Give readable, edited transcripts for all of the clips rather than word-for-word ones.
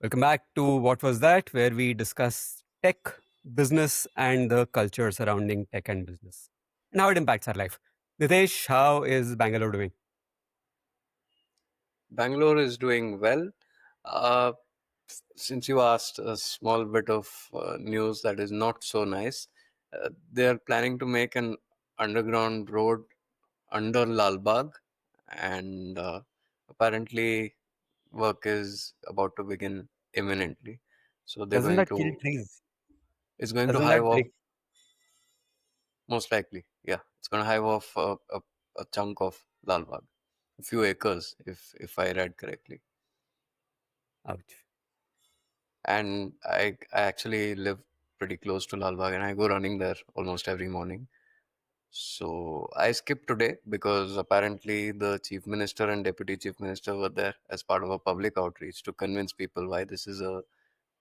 Welcome back to What Was That, where we discuss tech, business, and the culture surrounding tech and business and how it impacts our life. Nitesh, how is Bangalore doing? Bangalore is doing well. Uh, since you asked a small bit of news that is not so nice, they are planning to make an underground road under Lal Bagh, and apparently work is about to begin imminently. So they're Doesn't going that kill to, trees? it's going to Doesn't hive that off, break? most likely, yeah, it's going to hive off a chunk of Lal Bagh, a few acres, if I read correctly. Ouch. And I actually live pretty close to Lal Bagh, and I go running there almost every morning. So I skipped today because apparently the chief minister and deputy chief minister were there as part of a public outreach to convince people why this is a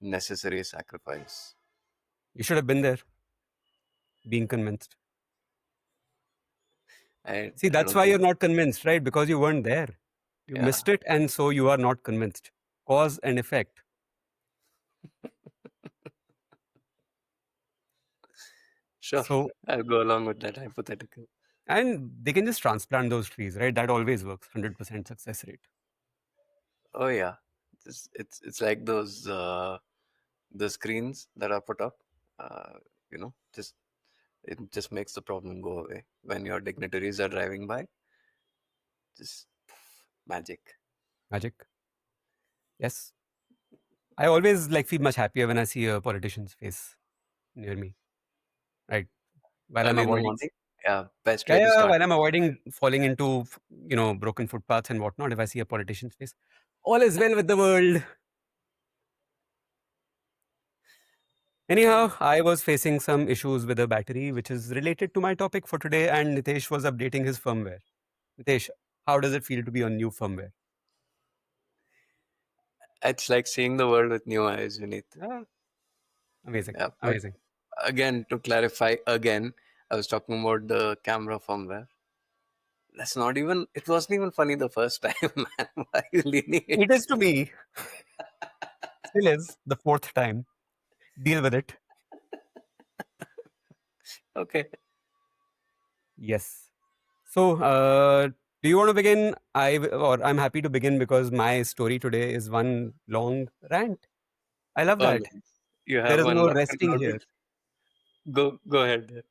necessary sacrifice. You should have been there, being convinced. See, I that's don't why you're think, not convinced, right? Because you weren't there. You yeah, missed it, and so you are not convinced. Cause and effect. sure, So, I'll go along with that hypothetical. and they can just transplant those trees, right? That always works, 100% success rate. Oh yeah, it's like those the screens that are put up. Just it just makes the problem go away when your dignitaries are driving by. Just magic. Magic. Yes. I always like feel much happier when I see a politician's face near me, right? While I'm Early in the avoiding, morning, yeah, best yeah, way to yeah, start. while I'm avoiding falling into broken footpaths and whatnot. If I see a politician's face, all is well with the world. Anyhow, I was facing some issues with the battery, which is related to my topic for today, and Nitesh was updating his firmware. Nitesh, how does it feel to be on new firmware? It's like seeing the world with new eyes, Vineet. Ah, amazing, Yeah, but amazing. again, to clarify, again, I was talking about the camera firmware. That's not even. It wasn't even funny the first time, man. Why are you leaning It it? is to me, still is the fourth time. Deal with it. Okay. Yes. So, do you want to begin? Or I'm happy to begin because my story today is one long rant. I love Oh that. no, you There have is one no lock and resting here. loaded. Go ahead there.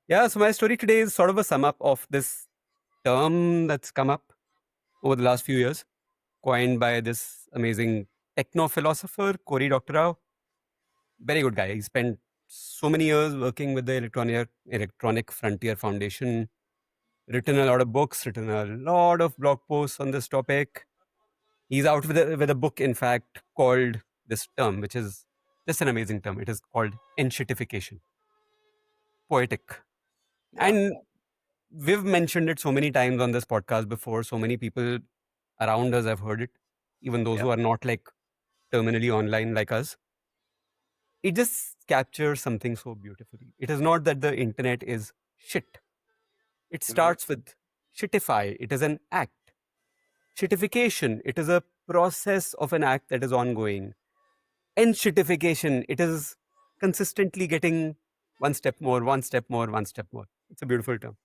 Yeah. So my story today is sort of a sum up of this term that's come up over the last few years, coined by this amazing techno philosopher Cory Doctorow. Very good guy. He spent so many years working with the Electronic Frontier Foundation. Written a lot of books. Written a lot of blog posts on this topic. He's out with a book, in fact, called this term, which is just an amazing term. It is called Enshittification, poetic. Yeah, And we've mentioned it so many times on this podcast before. So many people around us have heard it, even those yeah. who are not like terminally online like us. It just captures something so beautifully. It is not that the internet is shit. It Hmm. starts with shitify. It is an act. Shitification. It is a process of an act that is ongoing. Enshittification. It is consistently getting one step more, one step more, one step more. It's a beautiful term.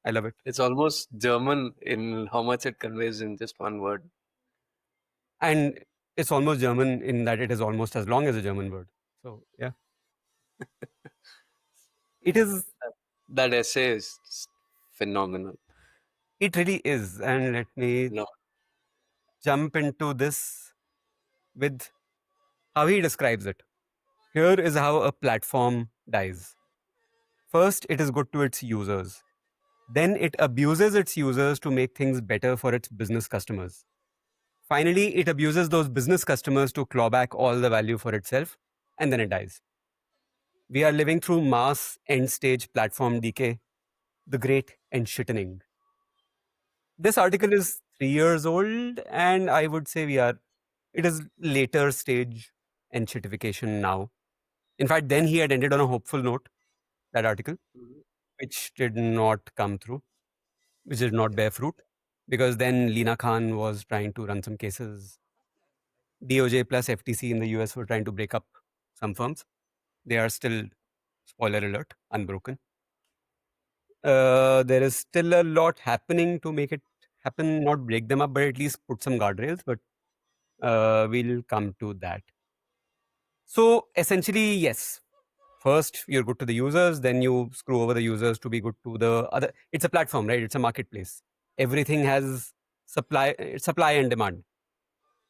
I love it. It's almost German in how much it conveys in just one word. And it's almost German in that it is almost as long as a German word. So yeah, it is. That essay is just phenomenal. It really is. And let me No, jump into this with how he describes it. Here is how a platform dies. First, it is good to its users. Then it abuses its users to make things better for its business customers. Finally, it abuses those business customers to claw back all the value for itself, and then it dies. We are living through mass end stage platform decay, the great enshittening. This article is 3 years old, and I would say it is later stage enshittification now. In fact, then he had ended on a hopeful note, that article, mhm, which did not come through, which did not yeah, bear fruit, because then Lina Khan was trying to run some cases. DOJ plus FTC in the US were trying to break up some firms. They are still, spoiler alert, unbroken. There is still a lot happening to make it happen, not break them up, but at least put some guardrails. But we'll come to that. So essentially, yes. First, you're good to the users, then you screw over the users to be good to the other. It's a platform, right? It's a marketplace. Everything has supply and demand.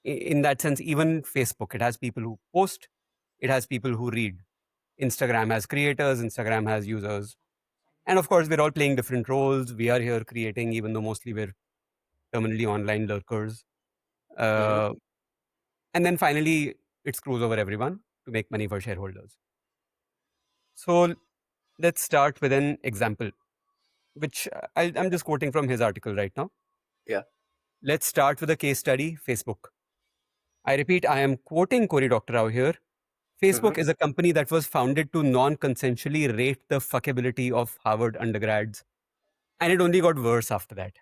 In that sense, even Facebook, it has people who post, it has people who read. Instagram has creators, Instagram has users. And of course, we're all playing different roles. We are here creating, even though mostly we're terminally online lurkers. Mhm. Uh, and then finally, it screws over everyone to make money for shareholders. So let's start with an example, which I'm just quoting from his article right now. Yeah. Let's start with a case study, Facebook. I repeat, I am quoting Cory Doctorow here. Mhm. Facebook is a company that was founded to non-consensually rate the fuckability of Harvard undergrads. And it only got worse after that.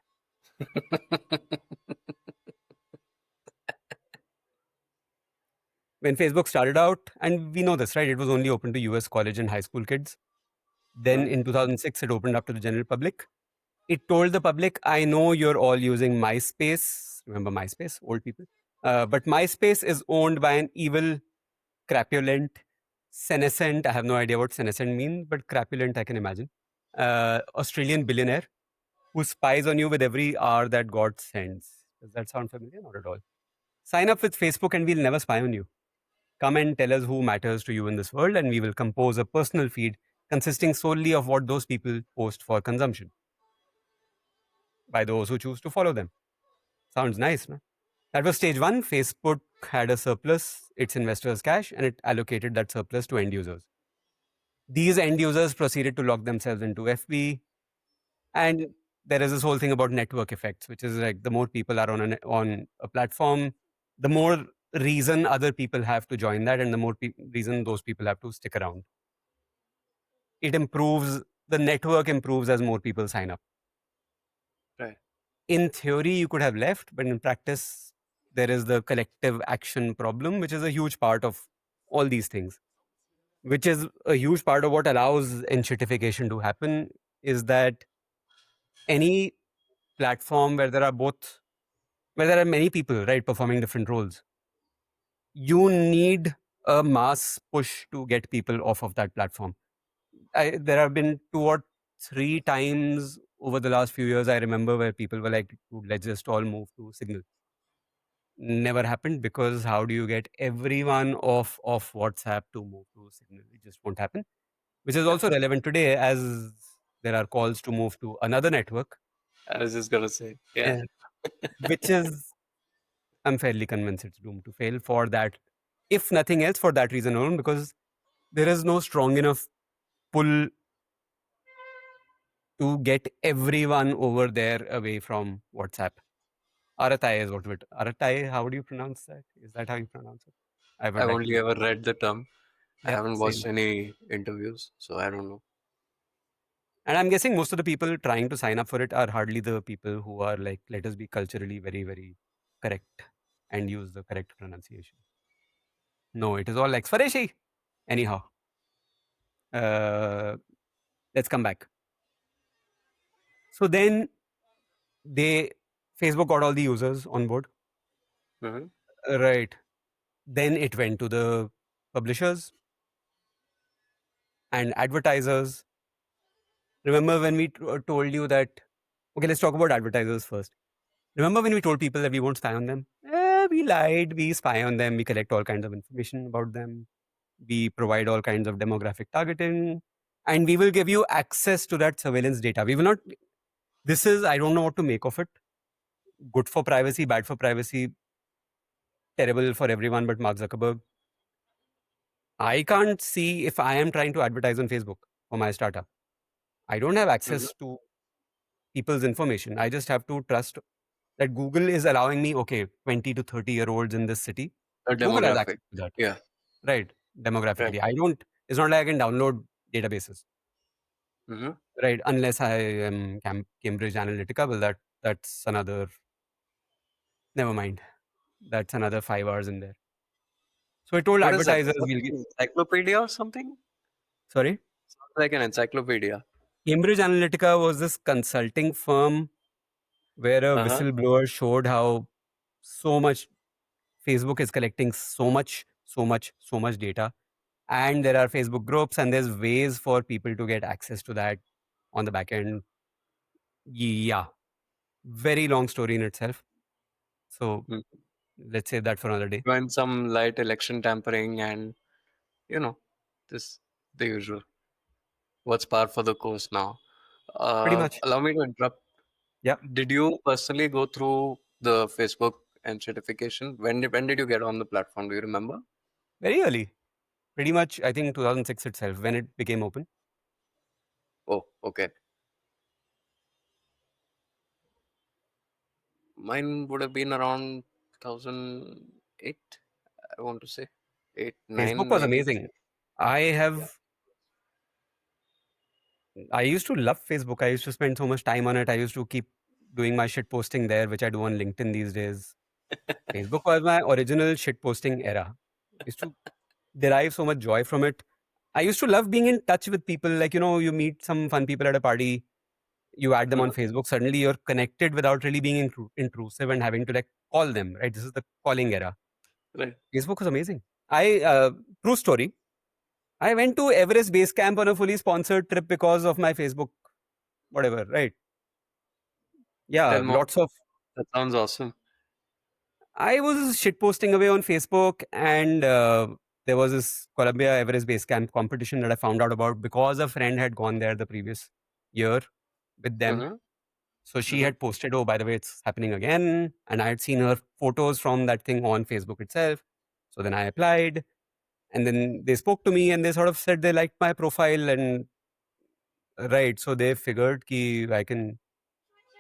When Facebook started out, and we know this, right? It was only open to US college and high school kids. Then Mhm. in 2006, it opened up to the general public. It told the public, I know you're all using MySpace. Remember MySpace, old people? But MySpace is owned by an evil, crapulent, senescent. I have no idea what senescent means, but crapulent, I can imagine. Australian billionaire who spies on you with every hour that God sends. Does that sound familiar? Not at all. Sign up with Facebook and we'll never spy on you. Come and tell us who matters to you in this world, and we will compose a personal feed consisting solely of what those people post for consumption by those who choose to follow them. Sounds nice, no? That was stage one. Facebook had a surplus, its investors' cash, and it allocated that surplus to end users. These end users proceeded to lock themselves into FB, and there is this whole thing about network effects, which is like the more people are on a platform, the more reason other people have to join that, and the more reason those people have to stick around. It improves the network improves as more people sign up. Right. In theory, you could have left, but in practice, there is the collective action problem, which is a huge part of all these things, which is a huge part of what allows enshittification to happen. Is that any platform where there are many people, right, performing different roles, you need a mass push to get people off of that platform. There have been 2 or 3 times over the last few years, I remember, where people were like, "Dude, let's just all move to Signal." Never happened, because how do you get everyone off WhatsApp to move to Signal? It just won't happen. Which is Yeah. also relevant today, as there are calls to move to another network, I was just gonna say, yeah. eh, which is, I'm fairly convinced it's doomed to fail for that, if nothing else, for that reason alone, because there is no strong enough pull to get everyone over there away from WhatsApp. Aratai is what it. Aratai, how do you pronounce that? Is that how you pronounce it? I would I've like to only know. ever read the term. I Yeah, haven't watched same. any interviews, so I don't know. And I'm guessing most of the people trying to sign up for it are hardly the people who are like, let us be culturally very, very correct and use the correct pronunciation. No, it is all like Swadeshi. Anyhow, uh, let's come back. So then they Facebook got all the users on board, Hmm. right? Then it went to the publishers and advertisers. Remember when we told you that? Okay, let's talk about advertisers first. Remember when we told people that we won't spy on them? We lied. We spy on them. We collect all kinds of information about them. We provide all kinds of demographic targeting, and we will give you access to that surveillance data. We will not. This is, I don't know what to make of it. Good for privacy, bad for privacy, terrible for everyone but Mark Zuckerberg. I can't see if I am trying to advertise on Facebook for my startup. I don't have Hmm. access to people's information. I just have to trust that Google is allowing me, okay, 20 to 30-year-olds in this city. A Google has demographic. access to that, Yeah. right? Right. Demographically. I don't, it's not like I can download databases, Hmm. right? Unless I am Cambridge Analytica. Well, that's another, never mind. That's another 5 hours in there. So I told What is that? advertisers What, we'll get. encyclopedia or something? Sorry. Sounds like an encyclopedia. Cambridge Analytica was this consulting firm where a Uh-huh. whistleblower showed how so much Facebook is collecting so much data. And there are Facebook groups and there's ways for people to get access to that on the back end. Yeah. Very long story in itself. So Mm. let's save that for another day. Join some light election tampering and, you know, this the usual. What's par for the course now? Pretty much. Allow me to interrupt. Yeah. Did you personally go through the Facebook Enshittification? When did you get on the platform? Do you remember? Very early. Pretty much, I think 2006 itself when it became open. Oh, okay. Mine would have been around 2008, I want to say. 8, Facebook 9 was maybe. amazing. I have I used to love Facebook. I used to spend so much time on it. I used to keep doing my shit posting there, which I do on LinkedIn these days. Facebook was my original shit posting era. I used to derive so much joy from it. I used to love being in touch with people. Like, you meet some fun people at a party, you add them on Mhm. Facebook, suddenly you're connected without really being intrusive and having to like call them, right? This is the calling era. Right. Facebook was amazing. True story. I went to Everest Base Camp on a fully sponsored trip because of my Facebook, whatever, right? Yeah, Tell more. lots of. That sounds awesome. I was shit posting away on Facebook, and there was this Columbia Everest Base Camp competition that I found out about because a friend had gone there the previous year with them. Mm-hmm. So she Mm-hmm. had posted, oh, by the way, it's happening again. And I had seen her photos from that thing on Facebook itself. So then I applied, and then they spoke to me and they sort of said they liked my profile. And right, so they figured ki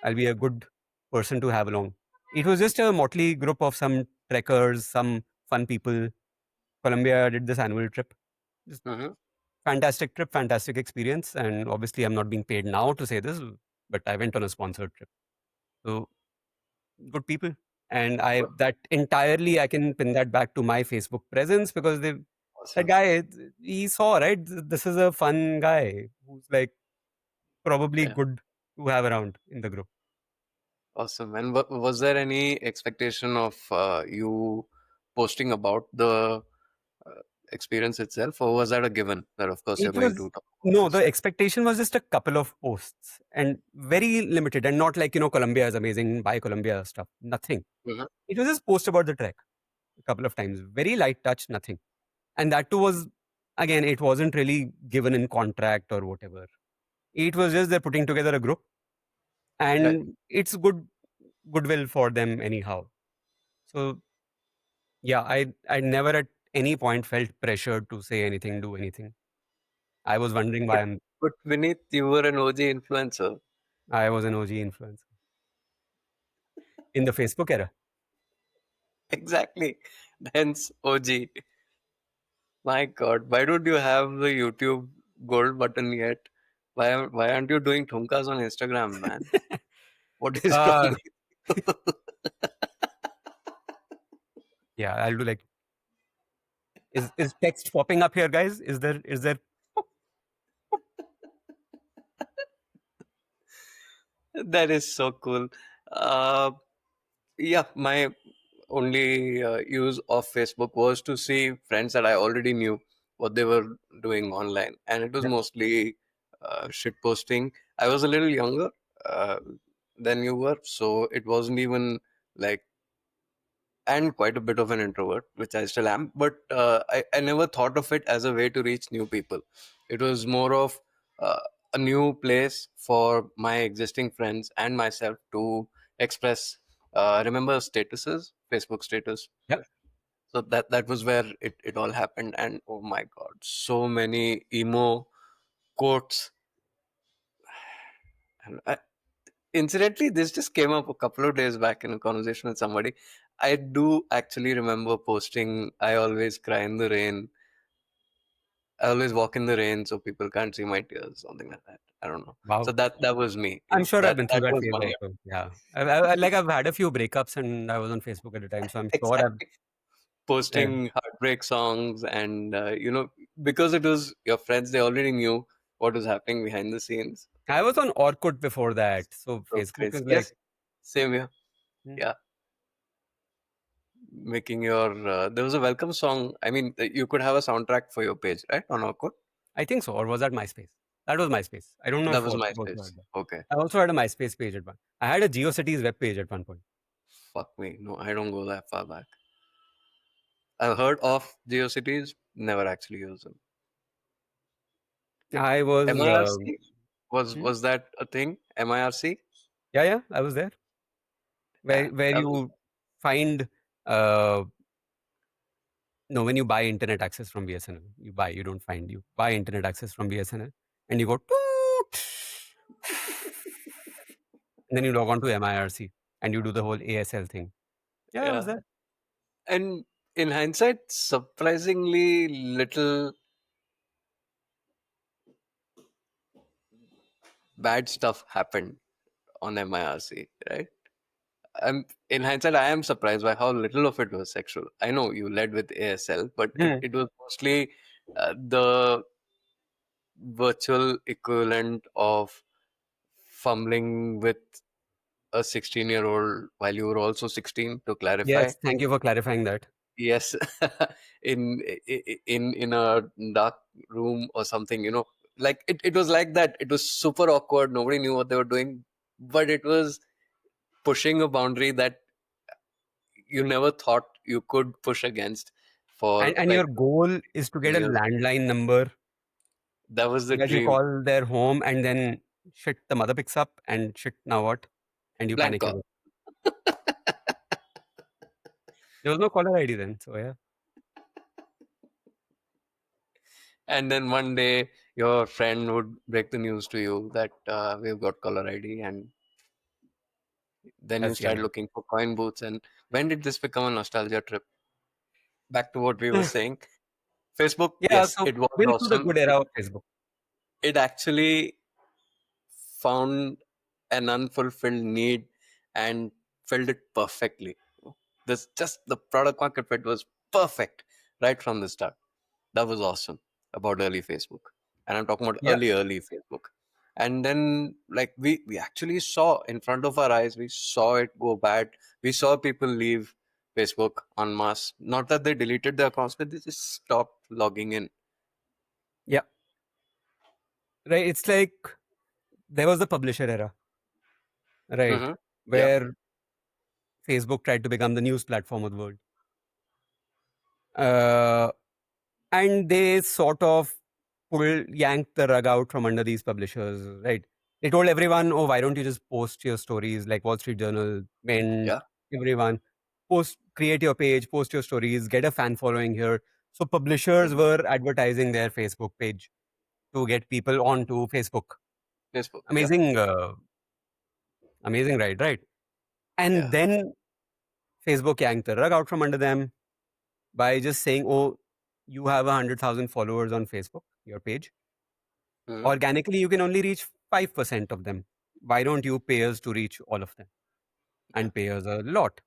I'll be a good person to have along. It was just a motley group of some trekkers, some fun people. Colombia did this annual trip. Just Mm-hmm. fantastic trip, fantastic experience. And obviously, I'm not being paid now to say this, but I went on a sponsored trip. So good people. And I that entirely I can pin that back to my Facebook presence because that Awesome. guy he saw right. This is a fun guy who's like probably Yeah. good to have around in the group. Awesome. And was there any expectation of you posting about the uh, experience itself, or was that a given that, of course, you're It going was to talk about no, this? the expectation was just a couple of posts and very limited and not like, Colombia is amazing, buy Colombia stuff. Nothing. Mm-hmm. It was just post about the trek a couple of times. Very light touch, nothing. And that too was again, it wasn't really given in contract or whatever. It was just they're putting together a group Right. and it's goodwill for them anyhow. So yeah, I never at any point felt pressured to say anything, do anything. I was wondering why But but Vineet, you were an OG influencer. I was an OG influencer in the Facebook era. Exactly. Hence OG. My God, why don't you have the YouTube gold button yet? Why aren't you doing thumkas on Instagram, man? What is wrong uh, with you? yeah, I'll do like is text popping up here, guys? Is there That is so cool. Uh, yeah, my only use of Facebook was to see friends that I already knew what they were doing online, and it was yeah, mostly shit posting. I was a little younger uh, than you were, so it wasn't even like, and quite a bit of an introvert, which I still am. But I never thought of it as a way to reach new people. It was more of a new place for my existing friends and myself to express. Remember statuses, Facebook status. yeah. So that was where it all happened. And oh my God, so many emo quotes. And incidentally, this just came up a couple of days back in a conversation with somebody. I do actually remember posting "I always cry in the rain." I always walk in the rain so people can't see my tears, something like that. I don't know. So Wow. that was me. I'm sure I've That been through that that was phase my also. Yeah. I've had a few breakups and I was on Facebook at the time. So I'm sure exactly I've posting heartbreak songs, and because it was your friends, they already knew what was happening behind the scenes. I was on Orkut before that. So So Facebook crazy. is like, Yes, same here. hmm, Yeah, making your there was a welcome song. I mean, you could have a soundtrack for your page, right, on Orkut. I think so. Or was that MySpace? That was MySpace. I don't know That if was Orkut also MySpace. had that. Okay, I also had a MySpace page at one. I had a GeoCities web page at one point. fuck me. No, I don't go that far back. I've heard of GeoCities, never actually used them. I was, MIRC hmm? was that a thing? MIRC? Yeah, yeah, I was there. Yeah, Where that was you find, uh, no, when you buy internet access from BSNL, you don't find, you buy internet access from BSNL and you go, toot, and then you log on to MIRC and you do the whole ASL thing. Yeah, I was yeah. there. And in hindsight, surprisingly little bad stuff happened on MIRC, right? In hindsight, I am surprised by how little of it was sexual. I know you led with ASL, but it, Hmm. it was mostly the virtual equivalent of fumbling with a 16-year-old while you were also 16, to clarify. Yes, thank you for clarifying that. Yes, in a dark room or something, like it was like that. It was super awkward. Nobody knew what they were doing, but it was pushing a boundary that you never thought you could push against for And like your goal is to get a years. landline number That was the that you dream. call their home and then shit, the mother picks up and shit, now what? And you Blank panic a call. bit. There was no caller ID then. So yeah. And then one day your friend would break the news to you that we've got caller ID, and then you That's the start other. looking for coin booths. And when did this become a nostalgia trip? Back to what we were saying. Facebook, Yeah, yes, so it was been through the awesome. good era of Facebook. It actually found an unfulfilled need and filled it perfectly. This just the product market fit was perfect right from the start. That was awesome about early Facebook. And I'm talking about Yeah. early Facebook. And then like we actually saw in front of our eyes, we saw it go bad. We saw people leave Facebook en masse. Not that they deleted their accounts, but they just stopped logging in. Yeah. Right. It's like there was the publisher era, right? Mm-hmm. Yeah. Where Facebook tried to become the news platform of the world. Uh, and they sort of yanked the rug out from under these publishers, right? They told everyone, oh, why don't you just post your stories like Wall Street Journal, Mint, Yeah. everyone, create your page, post your stories, get a fan following here. So publishers Mhm. were advertising their Facebook page to get people onto Facebook. Facebook. Yeah. Amazing, amazing, right? And Yeah. then Facebook yanked the rug out from under them by just saying, oh, you have 100,000 followers on Facebook, your page. Mhm. Organically, you can only reach 5% of them. Why don't you pay us to reach all of them Yeah. and pay us a lot?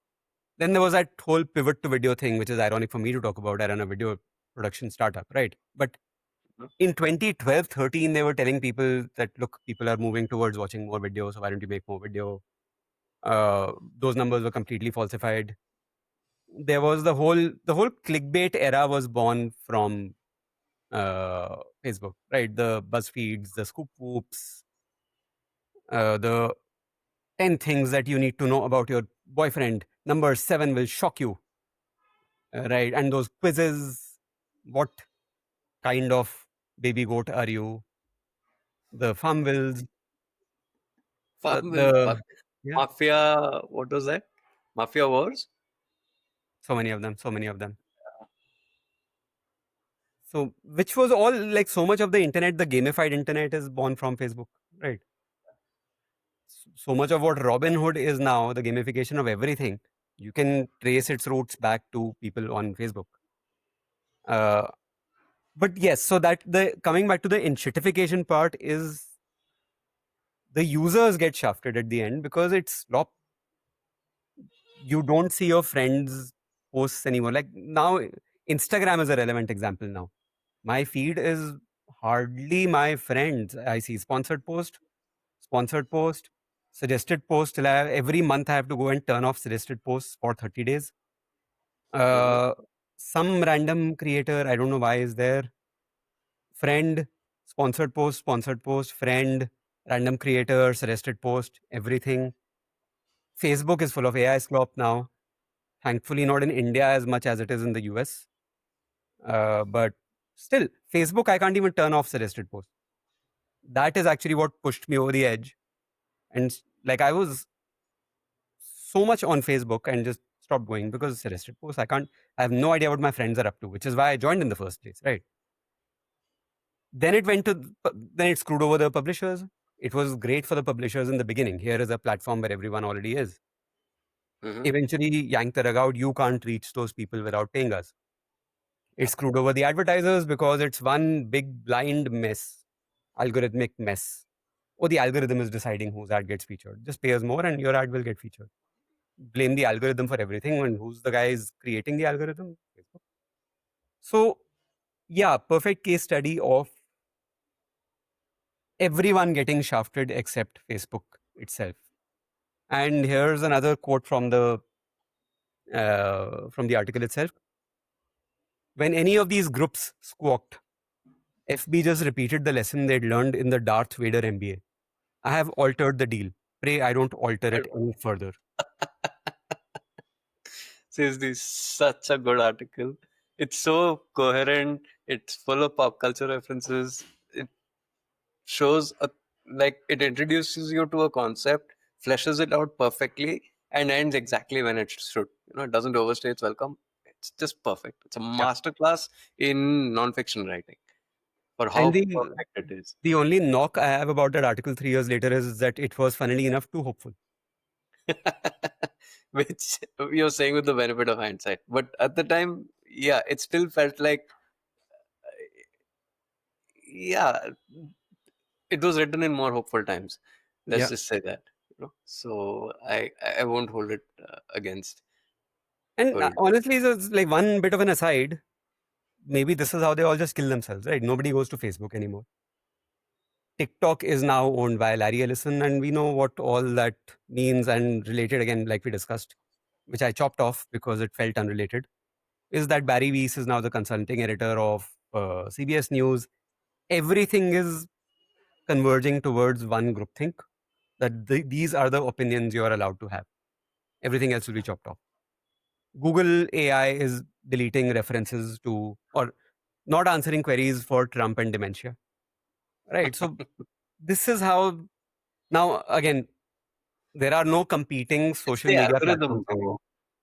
Then there was that whole pivot to video thing, which is ironic for me to talk about. I run a video production startup, right? But Mhm. in 2012, 13, they were telling people that, look, people are moving towards watching more videos. So why don't you make more video? Those numbers were completely falsified. There was the whole clickbait era was born from Facebook, right? The BuzzFeeds, the Scoop Whoops, the 10 things that you need to know about your boyfriend. Number 7 will shock you, right? And those quizzes, what kind of baby goat are you? The Farmvilles, Farmville, the yeah, Mafia, what was that? Mafia Wars? so many of them, so many of them. So, which was all like so much of the internet, the gamified internet is born from Facebook, right? So much of what Robinhood is now, the gamification of everything, you can trace its roots back to people on Facebook. Uh, But yes, so that the coming back to the enshittification part is the users get shafted at the end because it's you don't see your friends posts anymore. Like now, Instagram is a relevant example now. My feed is hardly my friends. I see sponsored post, suggested post. Every month I have to go and turn off suggested posts for 30 days. Mhm. Uh, some random creator, I don't know why, is there. Friend, sponsored post, friend, random creator, suggested post, everything. Facebook is full of AI slop now. Thankfully, not in India as much as it is in the US. But still, Facebook, I can't even turn off suggested posts. That is actually what pushed me over the edge. And like I was so much on Facebook and just stopped going because suggested posts. I have no idea what my friends are up to, which is why I joined in the first place, right? Then it went to, then it screwed over the publishers. It was great for the publishers in the beginning. Here is a platform where everyone already is. Mhm. Eventually, yanked the rug out. You can't reach those people without paying us. It screwed over the advertisers because it's one big blind mess, algorithmic mess. Or the algorithm is deciding whose ad gets featured. Just pay us more and your ad will get featured. Blame the algorithm for everything. And who's the guy is creating the algorithm? Facebook. So, yeah, perfect case study of everyone getting shafted except Facebook itself. And here's another quote from the article itself. When any of these groups squawked, FB just repeated the lesson they'd learned in the Darth Vader MBA. I have altered the deal. Pray I don't alter it any further. Seriously, such a good article. It's so coherent. It's full of pop culture references. It shows a like it introduces you to a concept, fleshes it out perfectly, and ends exactly when it should. It doesn't overstay its welcome. It's just perfect. It's a Yeah. masterclass in non-fiction writing for And how perfect it is. the only knock I have about that article 3 years later is that it was funnily enough too hopeful. Which you're saying with the benefit of hindsight, but at the time, yeah, it still felt like, yeah, it was written in more hopeful times. Let's Yeah. just say that. So I won't hold it against And Gold. honestly, it's like one bit of an aside. Maybe this is how they all just kill themselves, right? Nobody goes to Facebook anymore. TikTok is now owned by Larry Ellison, and we know what all that means and related again, like we discussed, which I chopped off because it felt unrelated. Is that Barry Weiss is now the consulting editor of CBS News. Everything is converging towards one groupthink that these are the opinions you are allowed to have. Everything else will be chopped off. Google AI is deleting references to or not answering queries for Trump and dementia. Right. So this is how now again there are no competing It's social the media algorithm, platforms bro. anymore.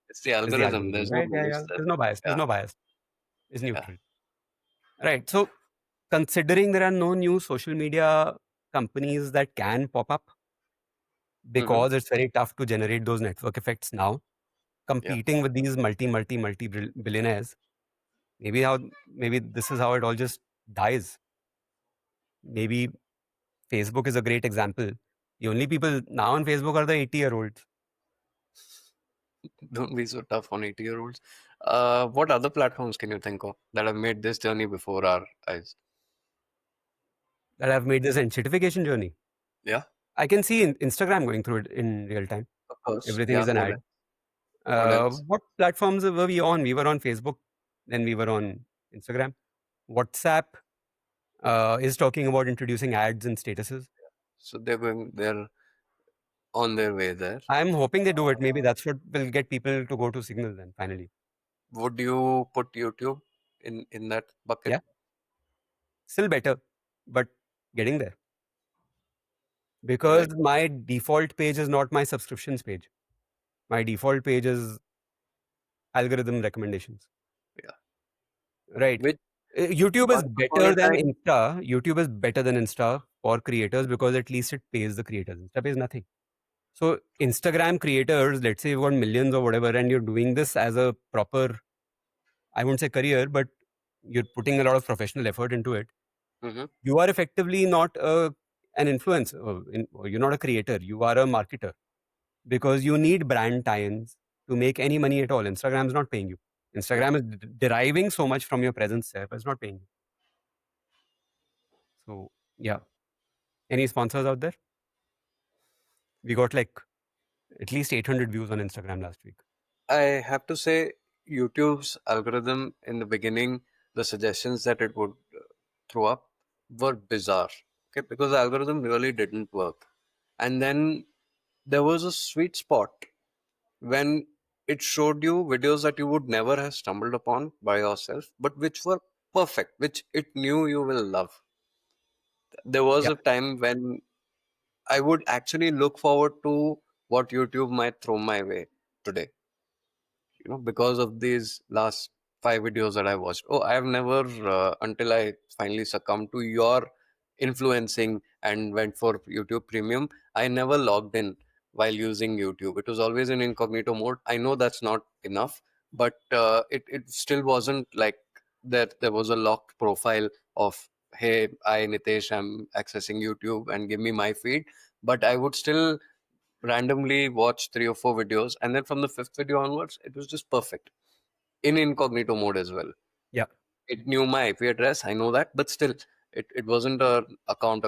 It's the It's the algorithm. algorithm, There's no right? Yeah, rules yeah. there. There's no bias. There's Yeah, no bias. It's yeah. neutral. Right. So considering there are no new social media companies that can pop up Hmm. because it's very tough to generate those network effects now, Yeah. competing with these multi billionaires, maybe this is how it all just dies. Maybe Facebook is a great example. The only people now on Facebook are the 80-year-olds Don't be so tough on 80-year-olds. What other platforms can you think of that have made this journey before our eyes? that have made this enshittification journey. Yeah, I can see Instagram going through it in real time. of course. Everything Yeah, is an what ad. else? What else? What platforms were we on? We were on Facebook, then we were on Instagram. WhatsApp is talking about introducing ads and statuses. So they're on their way there. I'm hoping they do it. Maybe Uh, that's what will get people to go to Signal then finally. would you put YouTube in that bucket? Yeah, still better, but getting there. Because Right. my default page is not my subscriptions page. My default page is algorithm recommendations. Yeah. Right. Which YouTube is once upon better a than time, Insta. YouTube is better than Insta for creators because at least it pays the creators. Insta pays nothing. So Instagram creators, let's say you've got millions or whatever, and you're doing this as a proper, I won't say career, but you're putting a lot of professional effort into it. Mm-hmm. You are effectively not an influencer. You're not a creator. You are a marketer because you need brand tie-ins to make any money at all. Instagram is not paying you. Mm-hmm. Instagram is deriving so much from your presence there, but it's not paying you. So yeah, any sponsors out there? We got like at least 800 views on Instagram last week. I have to say, YouTube's algorithm in the beginning, the suggestions that it would throw up were bizarre. Okay, because the algorithm really didn't work. And then there was a sweet spot when it showed you videos that you would never have stumbled upon by yourself, but which were perfect, which it knew you will love. There was Yeah. a time when I would actually look forward to what YouTube might throw my way today, because of these last 5 videos that I watched. Oh, I have never, until I finally succumbed to your influencing and went for YouTube Premium, I never logged in while using YouTube. It was always in incognito mode. I know that's not enough, but it still wasn't like that there was a locked profile of, hey, I, Nitesh, I'm accessing YouTube and give me my feed. But I would still randomly watch 3 or 4 videos, and then from the fifth video onwards, it was just perfect in incognito mode as well. Yeah. It knew my IP address, I know that, but still, it wasn't a account,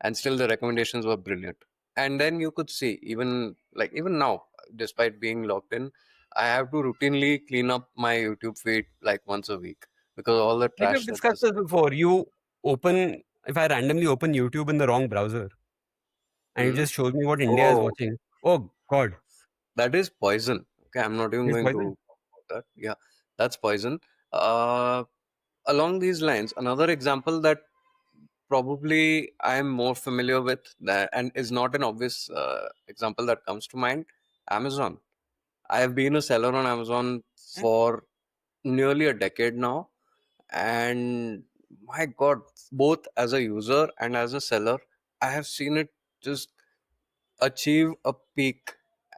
and still the recommendations were brilliant. And then you could see, even now, despite being logged in, I have to routinely clean up my YouTube feed like once a week because all the Like we've trash that discussed was this there. before. If I randomly open YouTube in the wrong browser and it Mhm. just shows me what India is Oh, watching, oh God, that is poison. Okay, I'm not even it's going poison. to talk about that. Yeah, that's poison. Uh, Along these lines, another example that probably I'm more familiar with that and is not an obvious example that comes to mind, Amazon. I have been a seller on Amazon for nearly a decade now, and my God, both as a user and as a seller, I have seen it just achieve a peak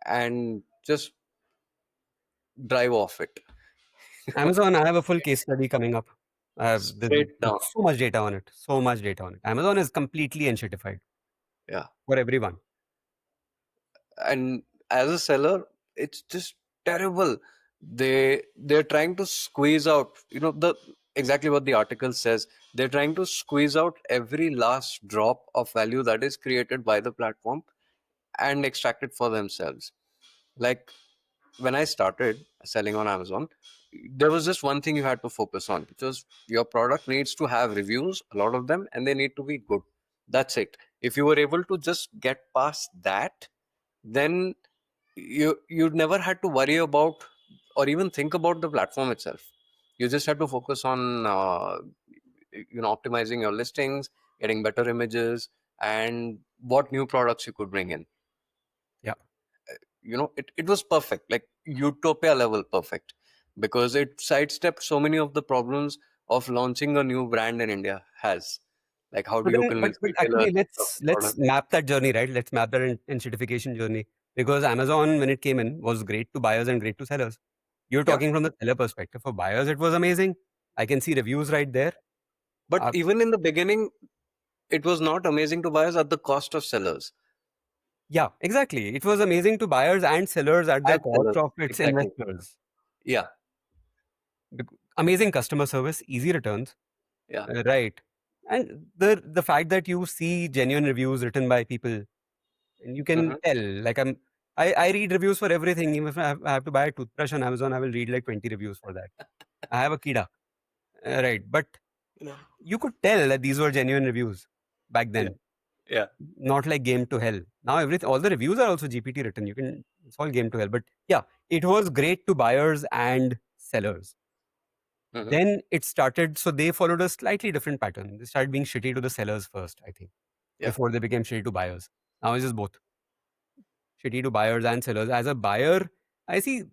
and just drive off it. Amazon, I have a full case study coming up. Straight There's down. so much data on it. So much data on it. Amazon is completely enshittified Yeah. for everyone. And as a seller, it's just terrible. They're trying to squeeze out, the exactly what the article says. They're trying to squeeze out every last drop of value that is created by the platform and extract it for themselves. Like, when I started selling on Amazon, there was just one thing you had to focus on, which was your product needs to have reviews, a lot of them, and they need to be good. That's it. If you were able to just get past that, then you'd never had to worry about or even think about the platform itself. You just had to focus on optimizing your listings, getting better images, and what new products you could bring in. Yeah. It was perfect, like utopia level perfect, because it sidestepped so many of the problems of launching a new brand in India has. Like, how do But you then, but convince but retailers actually, of let's the let's product? map that journey, right? Let's map that enshittification journey because Amazon, when it came in, was great to buyers and great to sellers. You're Yeah, talking from the seller perspective. For buyers, it was amazing. I can see reviews right there. but Uh, even in the beginning, it was not amazing to buyers at the cost of sellers yeah, exactly. It was amazing to buyers and sellers at the and cost sellers. of its Exactly. investors. Yeah, Amazing customer service, easy returns, yeah. right? And the fact that you see genuine reviews written by people, and you can Hmm. tell. Like I read reviews for everything. Even if I have to buy a toothbrush on Amazon, I will read like 20 reviews for that. I have a Kida, right? But you could tell that these were genuine reviews back Yeah, then, yeah. not like game to hell. Now everything, all the reviews are also GPT written. It's all game to hell. But yeah, it was great to buyers and sellers. Hmm. Then it started, so they followed a slightly different pattern. They started being shitty to the sellers first, I think, Yeah. before they became shitty to buyers. Now it's just both shitty to buyers and sellers. As a buyer, I see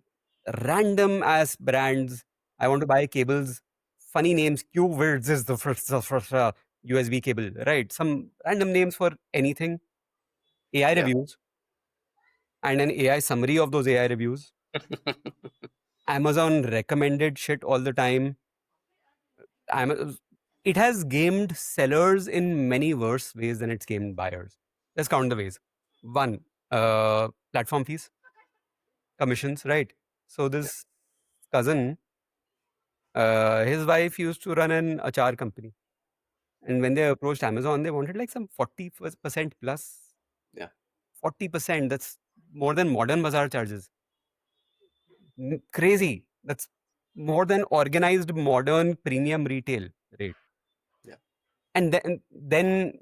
random ass brands. I want to buy cables, funny names. Q words is the first USB cable, right? Some random names for anything. AI Yeah. reviews and an AI summary of those AI reviews. Amazon recommended shit all the time. It has gamed sellers in many worse ways than it's gamed buyers. Let's count the ways. One, platform fees, commissions, right? So Yeah. this cousin, his wife used to run an HR company. And when they approached Amazon, they wanted like some 40% plus. Yeah. 40%, that's more than modern bazaar charges. Crazy. That's more than organized modern premium retail rate. Yeah. And then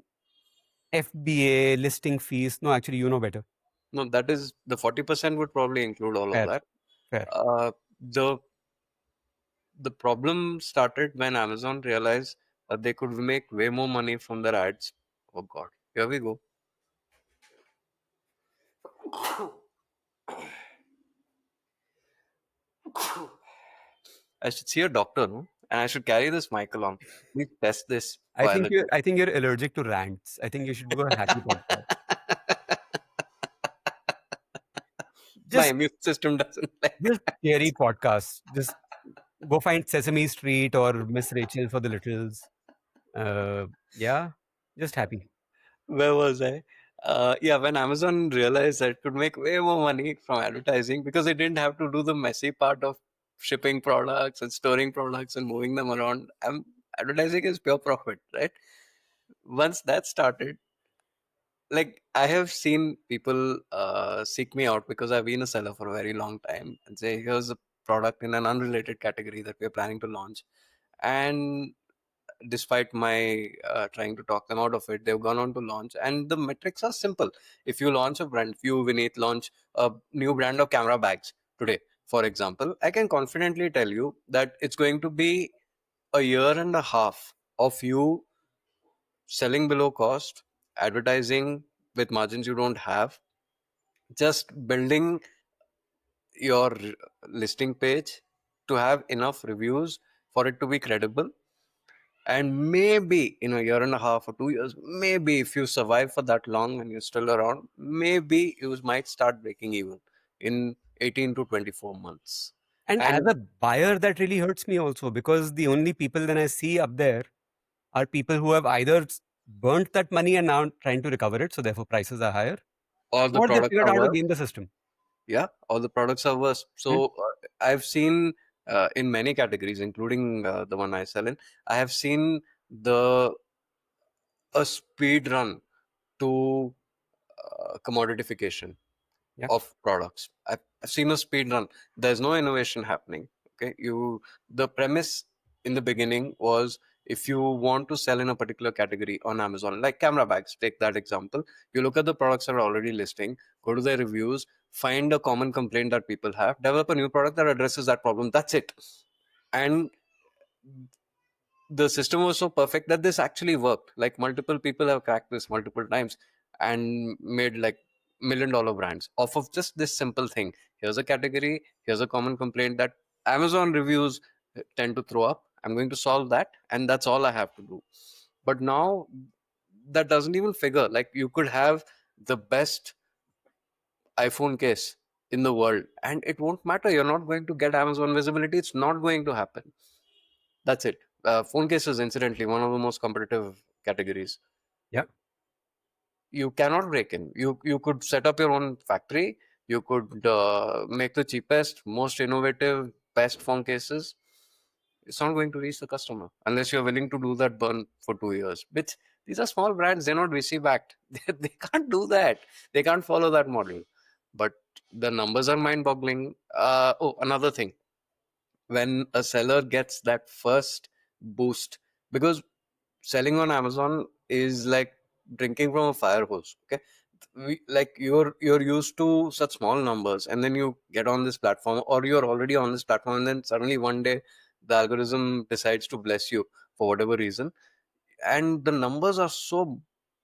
FBA, listing fees. No, actually, you know better. No, that is the 40% would probably include all of Fair, that. fair. Uh, the the problem started when Amazon realized that they could make way more money from their ads. Oh God, here we go. I should see a doctor, no? And I should carry this mic along. Please test this violently. I think you're allergic to rants. I think you should do a happy podcast. My Just immune system doesn't like just scary rants. podcast. Just go find Sesame Street or Miss Rachel for the littles. Yeah, just happy. Where was I? Yeah, when Amazon realized that it could make way more money from advertising because they didn't have to do the messy part of shipping products and storing products and moving them around. Advertising is pure profit, right? Once that started, like I have seen people seek me out because I've been a seller for a very long time and say, here's a product in an unrelated category that we're planning to launch. And despite my trying to talk them out of it, they've gone on to launch. And the metrics are simple. If you launch a brand, if you, Vineet, launch a new brand of camera bags today, for example, I can confidently tell you that it's going to be a year and a half of you selling below cost, advertising with margins you don't have, just building your listing page to have enough reviews for it to be credible. And maybe in a year and a half or 2 years, maybe if you survive for that long and you're still around, maybe you might start breaking even in 18 to 24 months. And as And a buyer, that really hurts me also because the only people then I see up there are people who have either burnt that money and now trying to recover it, so therefore prices are higher, all the or they products figured are out how to worse. game the system. Yeah, all the products are worse. Hmm? So I've seen in many categories, including the one I sell in, I have seen the a speed run to commoditification Yeah. of products. I've seen a speed run. There's no innovation happening. Okay, the premise in the beginning was if you want to sell in a particular category on Amazon, like camera bags, take that example. You look at the products that are already listing, go to their reviews, find a common complaint that people have, develop a new product that addresses that problem. That's it. And the system was so perfect that this actually worked. Like multiple people have cracked this multiple times and made like $1 million brands off of just this simple thing. Here's a category, here's a common complaint that Amazon reviews tend to throw up. I'm going to solve that, and that's all I have to do. But now that doesn't even figure. Like you could have the best iPhone case in the world, and it won't matter. You're not going to get Amazon visibility. It's not going to happen. That's it. Phone cases, incidentally, one of the most competitive categories. Yeah. You cannot break in. You could set up your own factory. You could make the cheapest, most innovative, best phone cases. It's not going to reach the customer unless you're willing to do that burn for 2 years. Which these are small brands. They're not VC backed. They can't do that. They can't follow that model. But the numbers are mind-boggling. Oh, another thing, when a seller gets that first boost, because selling on Amazon is like drinking from a fire hose. Okay, like you're used to such small numbers, and then you get on this platform, or you're already on this platform, and then suddenly one day the algorithm decides to bless you for whatever reason, and the numbers are so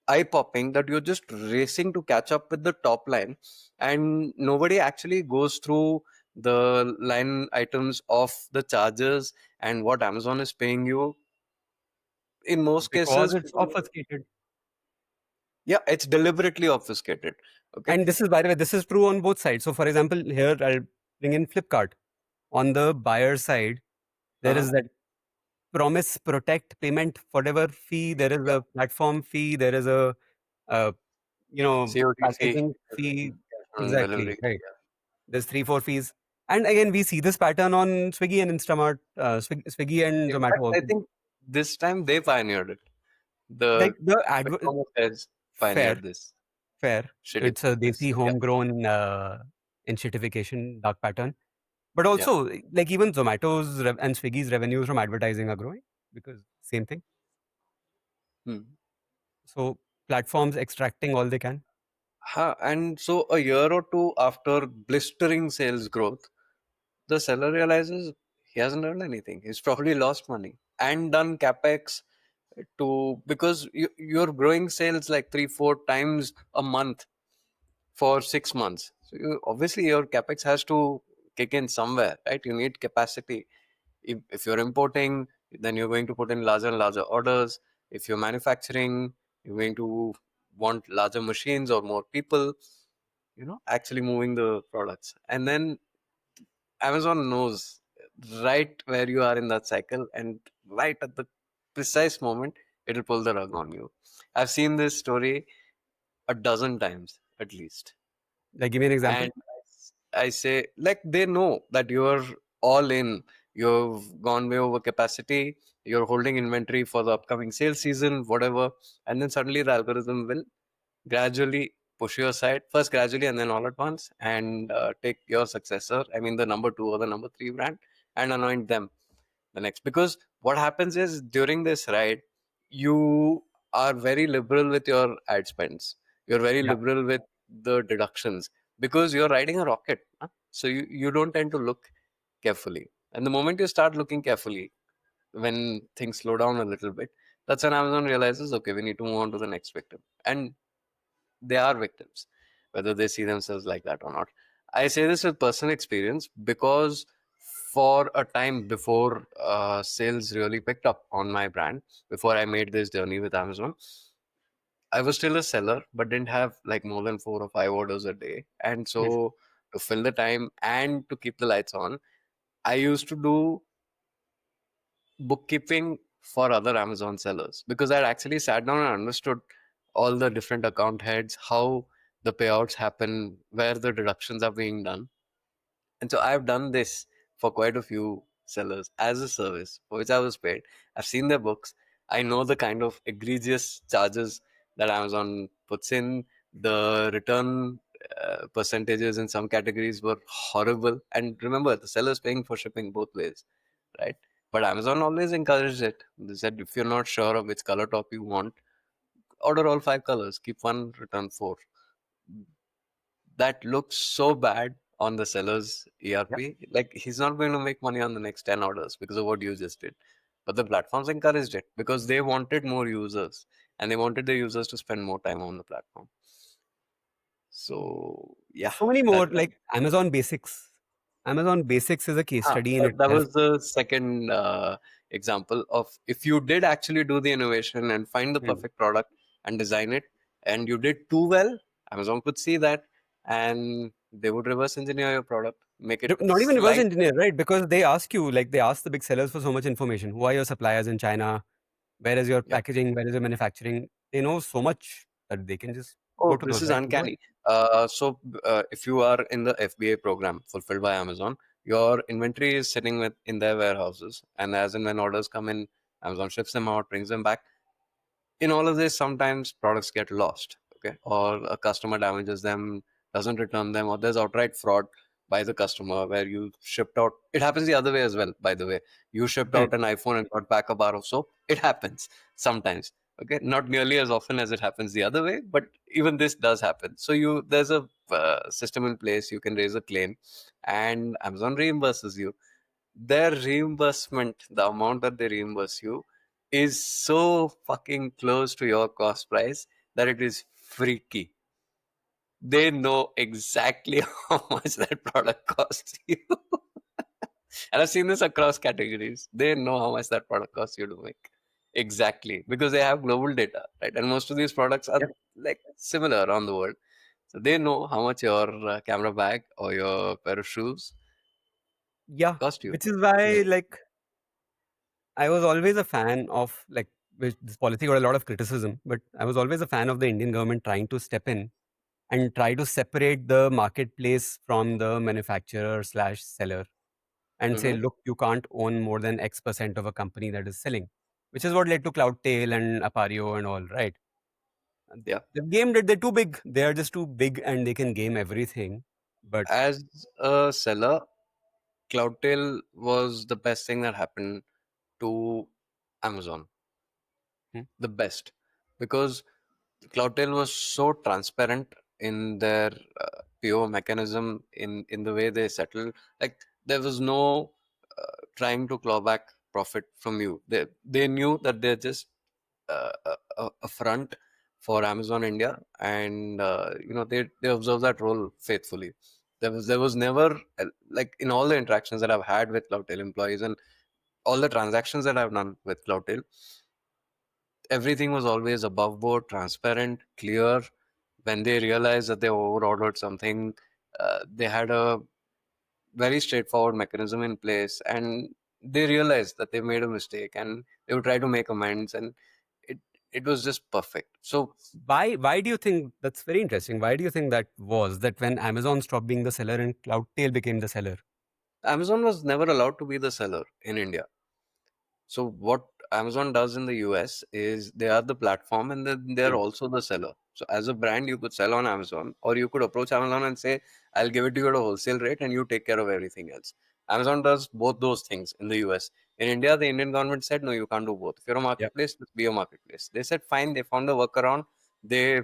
eye popping that you're just racing to catch up with the top line, and nobody actually goes through the line items of the charges and what Amazon is paying you. In most Because cases, it's people, obfuscated. yeah, it's deliberately obfuscated. Okay. And this is, by the way, this is true on both sides. So, for example, here I'll bring in Flipkart. On the buyer side, there Uh-huh. is that promise, protect, payment, whatever fee. There is Yeah. a platform fee. There is a uh, COTC, packaging fee. everything, cash on Exactly, delivery. right. Yeah. There's 3, 4 fees. And again, we see this pattern on Swiggy and Instamart, Swiggy and In Zomato fact, I also. think this time they pioneered it. Like The the quick advert, commerce has fair, pioneered this fair. shitty It's a practice. desi Yeah. homegrown enshittification dark pattern. But Yeah. also, like even Zomato's and Swiggy's revenues from advertising are growing because same thing. Hmm. So platforms extracting all they can. And so a year or two after blistering sales growth, the seller realizes he hasn't earned anything. He's probably lost money and done capex to because you're growing sales like 3-4 times a month for 6 months. So obviously your capex has to kick in somewhere, right? You need capacity. If you're importing, then you're going to put in larger and larger orders. If you're manufacturing, you're going to want larger machines or more people, actually moving the products. And then Amazon knows right where you are in that cycle, and right at the precise moment, it'll pull the rug on you. I've seen this story a dozen times at least. Like give me an example. And I say, like, they know that you're all in, you've gone way over capacity, you're holding inventory for the upcoming sales season, whatever, and then suddenly the algorithm will gradually push you aside, first gradually and then all at once, and take your successor, I mean the number two or the number three brand, and anoint them the next. Because what happens is during this ride, you are very liberal with your ad spends. You're very Yeah. liberal with the deductions because you're riding a rocket. Huh? So you don't tend to look carefully. And the moment you start looking carefully, when things slow down a little bit, that's when Amazon realizes, okay, we need to move on to the next victim. And they are victims, whether they see themselves like that or not. I say this with personal experience because for a time before sales really picked up on my brand, before I made this journey with Amazon, I was still a seller, but didn't have like more than 4 or 5 orders a day. And Hmm. so to fill the time and to keep the lights on, I used to do bookkeeping for other Amazon sellers because I'd actually sat down and understood all the different account heads, how the payouts happen, where the deductions are being done. And so I've done this for quite a few sellers as a service for which I was paid. I've seen their books. I know the kind of egregious charges that Amazon puts in. The return percentages in some categories were horrible. And remember, the seller's paying for shipping both ways, right? But Amazon always encouraged it. They said if you're not sure of which color top you want, order all 5 colors, keep one, return four. That looks so bad on the seller's Yeah. ERP. Like he's not going to make money on the next 10 orders because of what you just did. But the platforms encouraged it because they wanted more users and they wanted the users to spend more time on the platform. So yeah, So many more that like Amazon Basics. Amazon Basics is a case study in that itself. was the second example of if you did actually do the innovation and find the Hmm. perfect product and design it, and you did too well, Amazon could see that and they would reverse engineer your product, make it Not even reverse slight. engineer, right? Because they ask you, like they ask the big sellers for so much information. Who are your suppliers in China? Where is your Yeah. packaging? Where is your manufacturing? They know so much that they can just go Oh, to this those, is right? And do it. uncanny. If you are in the FBA program fulfilled by Amazon, your inventory is sitting in their warehouses, and as and when orders come in, Amazon ships them out, brings them back. In all of this, sometimes products get lost, okay, or a customer damages them, doesn't return them, or there's outright fraud by the customer where you shipped out. It happens the other way as well, by the way. You shipped Hmm. out an iPhone and got back a bar of soap. It happens sometimes, okay, not nearly as often as it happens the other way, but even this does happen. So there's a system in place. You can raise a claim and Amazon reimburses you. Their reimbursement, the amount that they reimburse you, is so fucking close to your cost price that it is freaky. They know exactly how much that product costs you. And I've seen this across categories. They know how much that product costs you to make. Exactly. Because they have global data, right? And most of these products are Yeah. like similar around the world. So they know how much your camera bag or your pair of shoes Yeah. cost you. Which is Yeah. why, like, I was always a fan of like which this policy got a lot of criticism, but I was always a fan of the Indian government trying to step in and try to separate the marketplace from the manufacturer slash seller and say, Hmm. look, you can't own more than X% of a company that is selling, which is what led to Cloudtail and Apario and all, right? And Yeah. they've gamed it. They're too big. They are just too big and they can game everything. But As a seller, Cloudtail was the best thing that happened to Amazon. hmm, The best. Because Cloudtail was so transparent in their PO mechanism, in the way they settled. Like there was no trying to claw back profit from you. They knew that they're just a front for Amazon India, and they observe that role faithfully. There was never like in all the interactions that I've had with Cloudtail employees and all the transactions that I've done with Cloudtail, everything was always above board, transparent, clear. When they realized that they overordered something, they had a very straightforward mechanism in place, and they realized that they made a mistake, and they would try to make amends, and it it was just perfect. So why do you think that's very interesting? Why do you think that was that when Amazon stopped being the seller and Cloudtail became the seller? Amazon was never allowed to be the seller in India. So what Amazon does in the US is they are the platform and then they're Hmm. also the seller. So as a brand, you could sell on Amazon, or you could approach Amazon and say, I'll give it to you at a wholesale rate and you take care of everything else. Amazon does both those things in the US. In India, the Indian government said, no, you can't do both. If you're a Yeah. marketplace, just be a marketplace. They said, fine. They found a workaround. They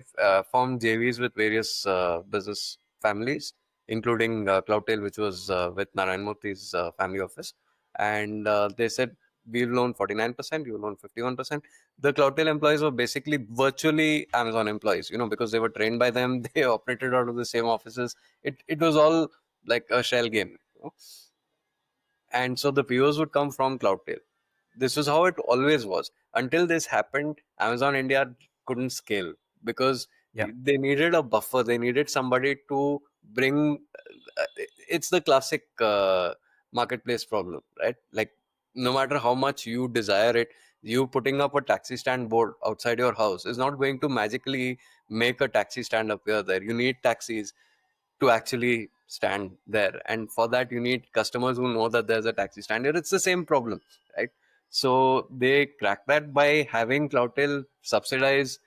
formed JVs with various business families, including Cloudtail, which was with Narayan Murthy's family office. And they said, we'll loan 49%, you loan 51%. The Cloudtail employees were basically virtually Amazon employees, because they were trained by them, they operated out of the same offices. It was all like a shell game. And so the POs would come from Cloudtail. This was how it always was. Until this happened, Amazon India couldn't scale because Yeah. they needed a buffer. They needed somebody to bring. It's the classic marketplace problem, right? Like, no matter how much you desire it, you putting up a taxi stand board outside your house is not going to magically make a taxi stand appear there. You need taxis to actually stand there, and for that you need customers who know that there's a taxi stand here. It's the same problem, right? So they crack that by having Cloudtail subsidize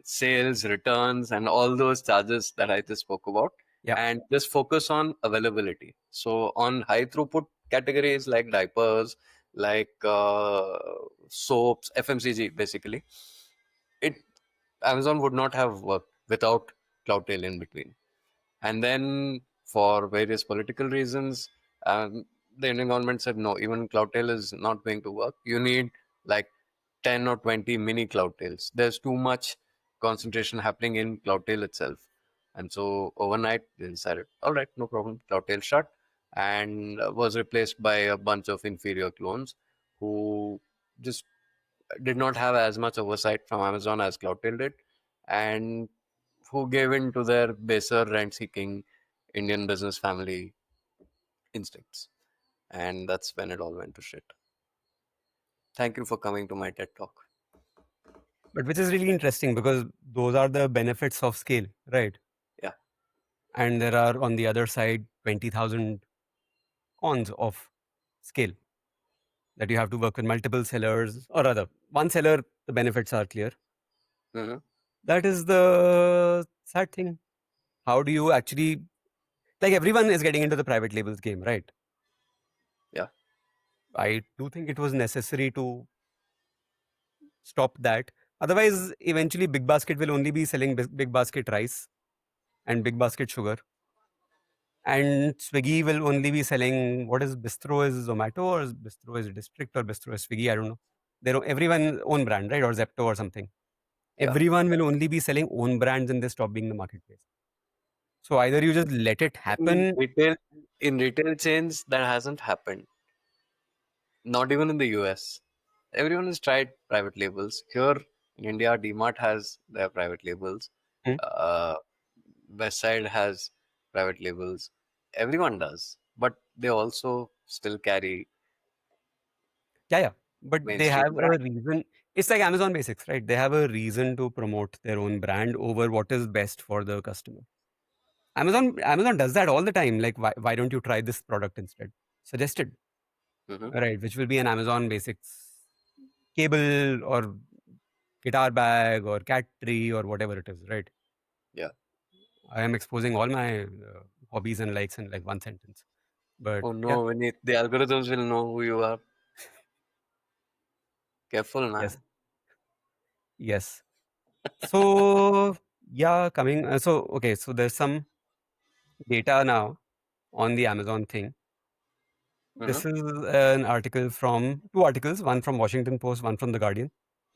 sales, returns, and all those charges that I just spoke about, Yeah. and just focus on availability. So on high throughput categories like diapers, like soaps, FMCG, basically, it Amazon would not have worked without Cloudtail in between. And then, for various political reasons, the Indian government said no, even Cloudtail is not going to work. You need like 10 or 20 mini Cloudtails. There's too much concentration happening in Cloudtail itself. And so overnight, they decided, all right, no problem, Cloudtail shut, and was replaced by a bunch of inferior clones who just did not have as much oversight from Amazon as Cloudtail did, and who gave in to their baser rent-seeking Indian business family instincts. And that's when it all went to shit. Thank you for coming to my TED Talk. But which is really interesting because those are the benefits of scale, right? Yeah. And there are on the other side 20,000 cons of scale that you have to work with multiple sellers or rather one seller, the benefits are clear. Hmm. That is the sad thing. How do you actually, like everyone is getting into the private labels game, right? Yeah. I do think it was necessary to stop that. Otherwise, eventually, Big Basket will only be selling Big Basket rice and Big Basket sugar. And Swiggy will only be selling what is Bistro is Zomato or is Bistro is District or Bistro is Swiggy. I don't know. They don't, everyone own brand, right? Or Zepto or something. Yeah. Everyone will only be selling own brands and they stop being the marketplace. So either you just let it In happen. retail, in retail chains, that hasn't happened. Not even in the US. Everyone has tried private labels. Here in India, DMart has their private labels. Hmm. Uh, Westside has private labels. Everyone does, but they also still carry Yeah, yeah. But they mainstream have a brand. reason. It's like Amazon Basics, right? They have a reason to promote their own brand over what is best for the customer. Amazon does that all the time. Like, why don't you try this product instead? Suggested, Hmm. right? Which will be an Amazon Basics cable or guitar bag or cat tree or whatever it is, right? Yeah. I am exposing all my hobbies and likes in like one sentence. But Oh yeah, no, Vinith, the algorithms will know who you are. Careful, yes, man. yes. So yeah, coming. So okay, so there's some data now on the Amazon thing. Hmm. This is an article from two articles, one from Washington Post, one from The Guardian.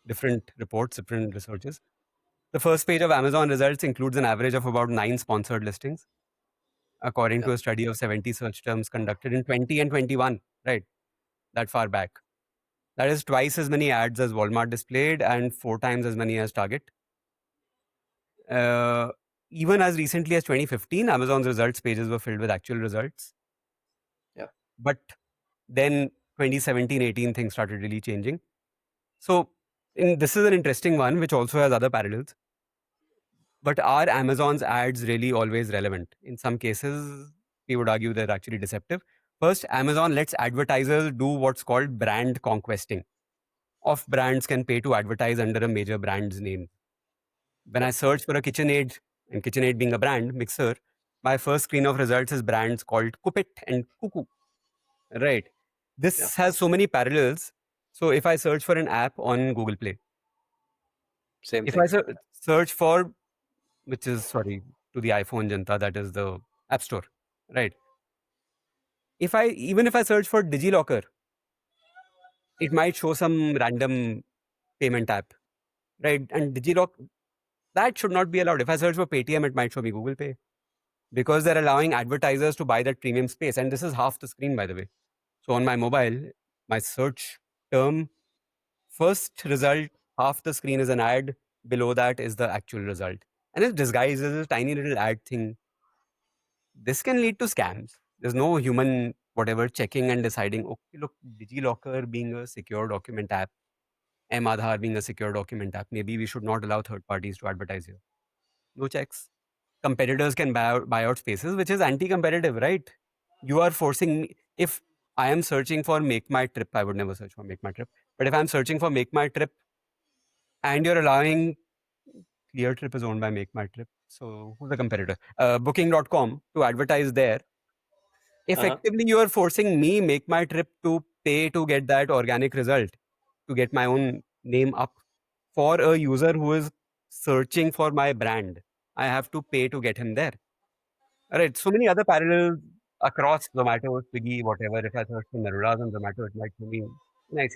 Different reports, different researches. The first page of Amazon results includes an average of about 9 sponsored listings, according Yeah. to a study of 70 search terms conducted in 20 and 21, right? That far back. That is twice as many ads as Walmart displayed and 4 times as many as Target. Uh, Even as recently as 2015, Amazon's results pages were filled with actual results. Yeah. But then 2017-18, things started really changing. So this is an interesting one, which also has other parallels. But are Amazon's ads really always relevant? In some cases, we would argue they're actually deceptive. First, Amazon lets advertisers do what's called brand conquesting. Off brands can pay to advertise under a major brand's name. When Yeah. I search for a KitchenAid, and KitchenAid being a brand mixer, my first screen of results is brands called Coupet and Cuckoo. Right. Yeah. This has so many parallels. So if I search for an app on Google Play, Same if I thing. search for, which is sorry to the iPhone Janta, that is the App Store, right? If I search for DigiLocker, it might show some random payment app, right? And DigiLock that should not be allowed. If I search for Paytm, it might show me Google Pay because they're allowing advertisers to buy that premium space. And this is half the screen, by the way. So on my mobile, my search term first result, half the screen is an ad. Below that is the actual result. And it's disguised as a tiny little ad thing. This can lead to scams. There's no human, whatever, checking and deciding, okay, look, DigiLocker being a secure document app, M-Aadhaar being a secure document app, maybe we should not allow third parties to advertise here. No checks. Competitors can buy out spaces, which is anti-competitive, right? You are forcing me. If I am searching for Make My Trip, I would never search for Make My Trip. But if I'm searching for Make My Trip and you're allowing Clear Trip is owned by Make My Trip. So who's the competitor? Booking.com to advertise there. Uh-huh. Effectively, you are forcing me, Make My Trip, to pay to get that organic result, to get my own name up for a user who is searching for my brand. I have to pay to get him there. All right. So many other parallels across Zomato, Swiggy, whatever. If I search for Narudas on Zomato, it might show me nice.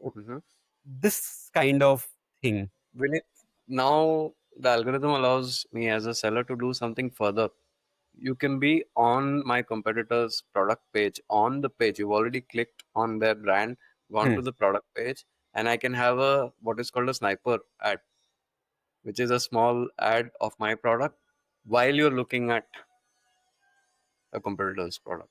Hmm. This kind of thing. Vinith, now the algorithm allows me as a seller to do something further. You can be on my competitor's product page. On the page, you've already clicked on their brand, gone Hmm. to the product page, and I can have a what is called a sniper ad, which is a small ad of my product while you're looking at a competitor's product.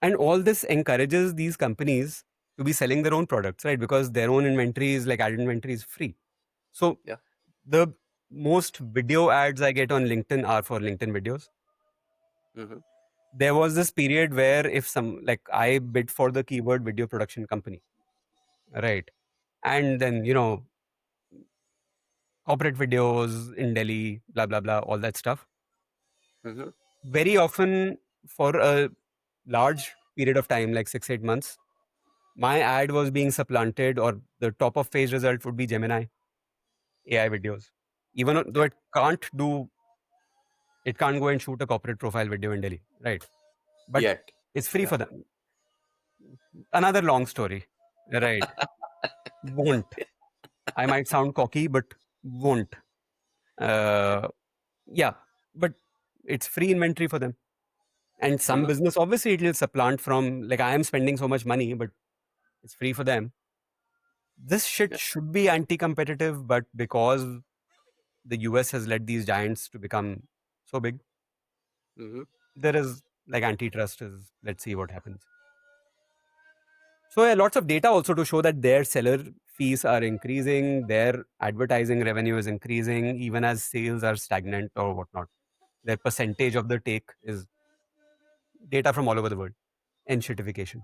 And all this encourages these companies to be selling their own products, right? Because their own inventory is like ad inventory is free. So Yeah. the most video ads I get on LinkedIn are for LinkedIn videos. Hmm. There was this period where if some like I bid for the keyword video production company, right? And then, corporate videos in Delhi, blah, blah, blah, all that stuff. Hmm. Very often for a large period of time, like 6, 8 months, my ad was being supplanted or the top of page result would be Gemini AI videos. Even though Yeah. it can't go and shoot a corporate profile video in Delhi, right? But Yet. it's free Yeah. for them. Another long story, right? Won't. I might sound cocky, but won't. Yeah. Uh, yeah, but it's free inventory for them. And some Hmm. business, obviously, it will supplant from like I am spending so much money, but it's free for them. This shit Yeah. should be anti-competitive, but because the US has let these giants to become so big, Hmm. there is like antitrust is, let's see what happens. So lots of data also to show that their seller fees are increasing, their advertising revenue is increasing, even as sales are stagnant or whatnot. Their percentage of the take is data from all over the world. Enshittification.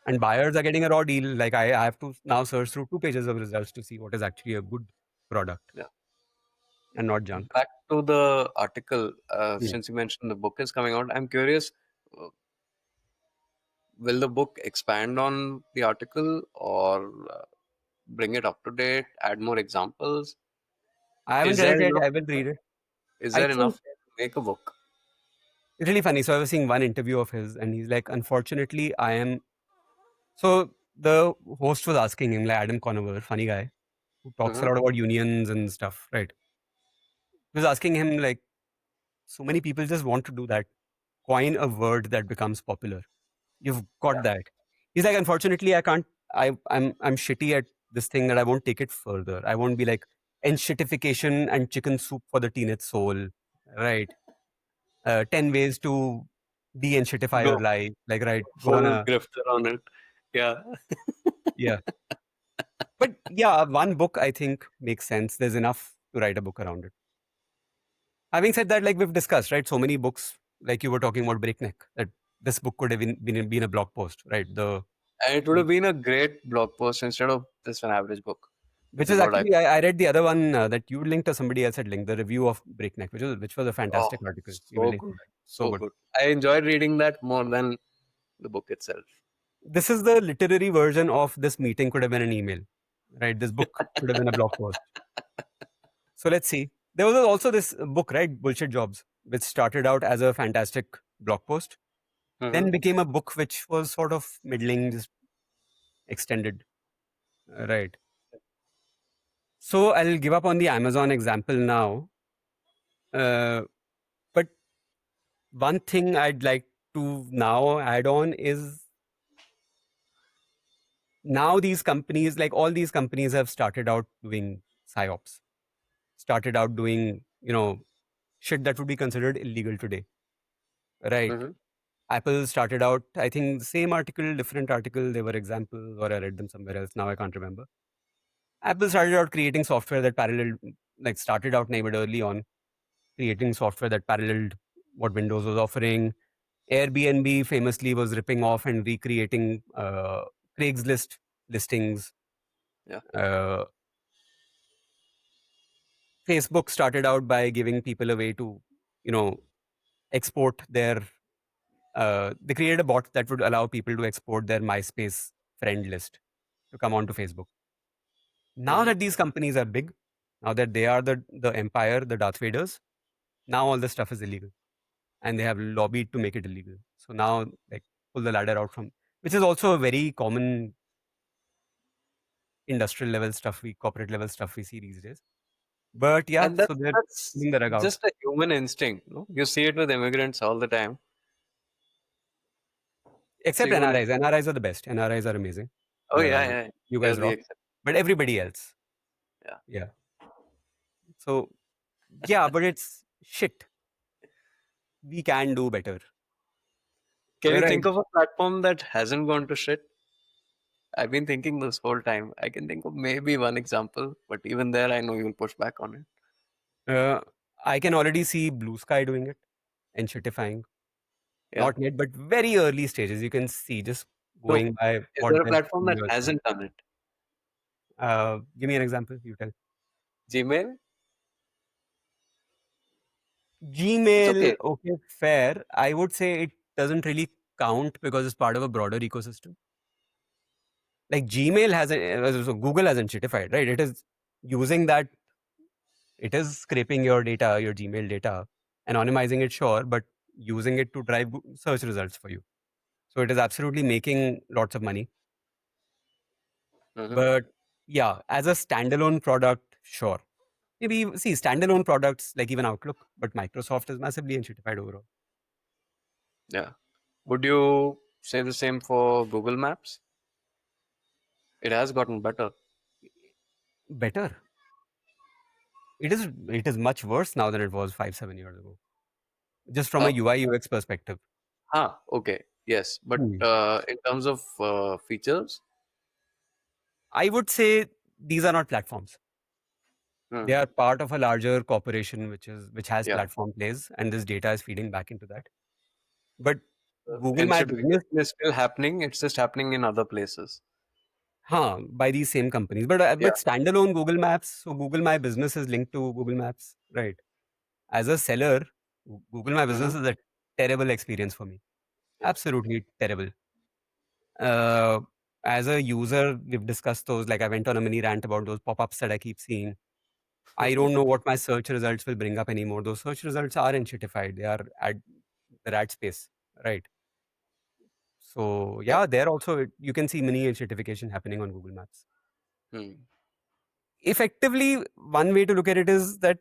And buyers are getting a raw deal. Like I have to now search through 2 pages of results to see what is actually a good product Yeah. and not junk. Back to the article, Mm. since you mentioned the book is coming out, I'm curious, uh, will the book expand on the article or bring it up to date, add more examples? I haven't Is read there it yet. enough? I will read it. Is I there think enough to make a book? it's really funny. So I was seeing one interview of his, and he's like, "Unfortunately, I am." So the host was asking him, like Adam Conover, funny guy, who talks a Hmm. lot about unions and stuff, right? He was asking him like, so many people just want to do that, coin a word that becomes popular. You've got Yeah. that. He's like, unfortunately, I can't. I'm shitty at this thing that I won't take it further. I won't be like enshittification and chicken soup for the teenage soul, right? 10 ways to de-enshittify your Go life. Like, right, go on full a grifter on it. Yeah. yeah. But yeah, one book I think makes sense. There's enough to write a book around it. Having said that, like we've discussed, right? So many books, like you were talking about Breakneck, that this book could have been a blog post, right? The And it would have been a great blog post instead of just an average book, which which is is what I. actually I read the other one that you linked or somebody else had linked, the review of Breakneck, which was a Oh, fantastic article. so Even good. so So good. good. I enjoyed reading that more than the book itself. This is the literary version of this meeting could have been an email, right? This book could have been a blog post. So let's see. There was also this book, right? Bullshit Jobs, which started out as a fantastic blog post, Hmm. then became a book which was sort of middling, just extended, right? So I'll give up on the Amazon example now. Uh, but one thing I'd like to now add on is now these companies, like all these companies, have started out doing psyops, started out doing, shit that would be considered illegal today, right? Hmm. Apple started out, I think, same article, different article. They were examples, or I read them somewhere else. Now I can't remember. Apple started out creating software that paralleled, like started out neighbored early on, creating software that paralleled what Windows was offering. Airbnb famously was ripping off and recreating Craigslist listings. Yeah. Uh, Facebook started out by giving people a way to, you know, export their. They created a bot that would allow people to export their MySpace friend list to come onto Facebook. Now Hmm. that these companies are big, now that they are the empire, the Darth Vaders, now all this stuff is illegal, and they have lobbied to make it illegal. So now, like, pull the ladder out from, which is also a very common industrial level stuff, corporate level stuff we see these days. But yeah, And so they're that's pulling the rug out. just a human instinct. No? You see it with immigrants all the time. It's a Except human. NRIs. NRIs are the best. NRIs are amazing. Oh yeah, yeah. You You're guys the rock. exception. But everybody else, Yeah. yeah. So yeah, but it's shit. We can do better. Can you Where I think of a platform that hasn't gone to shit? I've been thinking this whole time. I can think of maybe one example, but even there, I know you'll push back on it. uh, I can already see Blue Sky doing it and shitifying. Yeah. Not yet, but very early stages. You can see just No. going by Is what there a their platform that videos are. hasn't done it? Give me an example. You tell. Gmail? It's Gmail, okay. okay, fair. I would say it doesn't really count because it's part of a broader ecosystem. Like Gmail hasn't, so Google hasn't shitified, right? It is using that, it is scraping your data, your Gmail data, anonymizing it, sure, but using it to drive search results for you. So it is absolutely making lots of money. Hmm. But yeah, as a standalone product, sure. Maybe see standalone products like even Outlook, but Microsoft is massively enshittified overall. Yeah. Would you say the same for Google Maps? It has gotten better. Better. It is much worse now than it was 5, 7 years ago. just from a Uh, UI UX perspective. okay. Yes. But Hmm. in terms of features, I would say these are not platforms. hmm, They are part of a larger corporation which has yeah. platform plays, and this data is feeding back into that. But Google My Business, Enshittification is still happening. It's just happening in other places. by these same companies. Yeah. But standalone Google Maps, so Google My Business is linked to Google Maps, right? As a seller, Google My Hmm. Business is a terrible experience for me. Yeah. Absolutely terrible. Uh, as a user, we've discussed those. Like I went on a mini rant about those pop-ups that I keep seeing. I don't know what my search results will bring up anymore. Those search results are enshittified. They are at the ad space, right? So Yeah. yeah, there also you can see mini enshittification happening on Google Maps. Hmm. Effectively, one way to look at it is that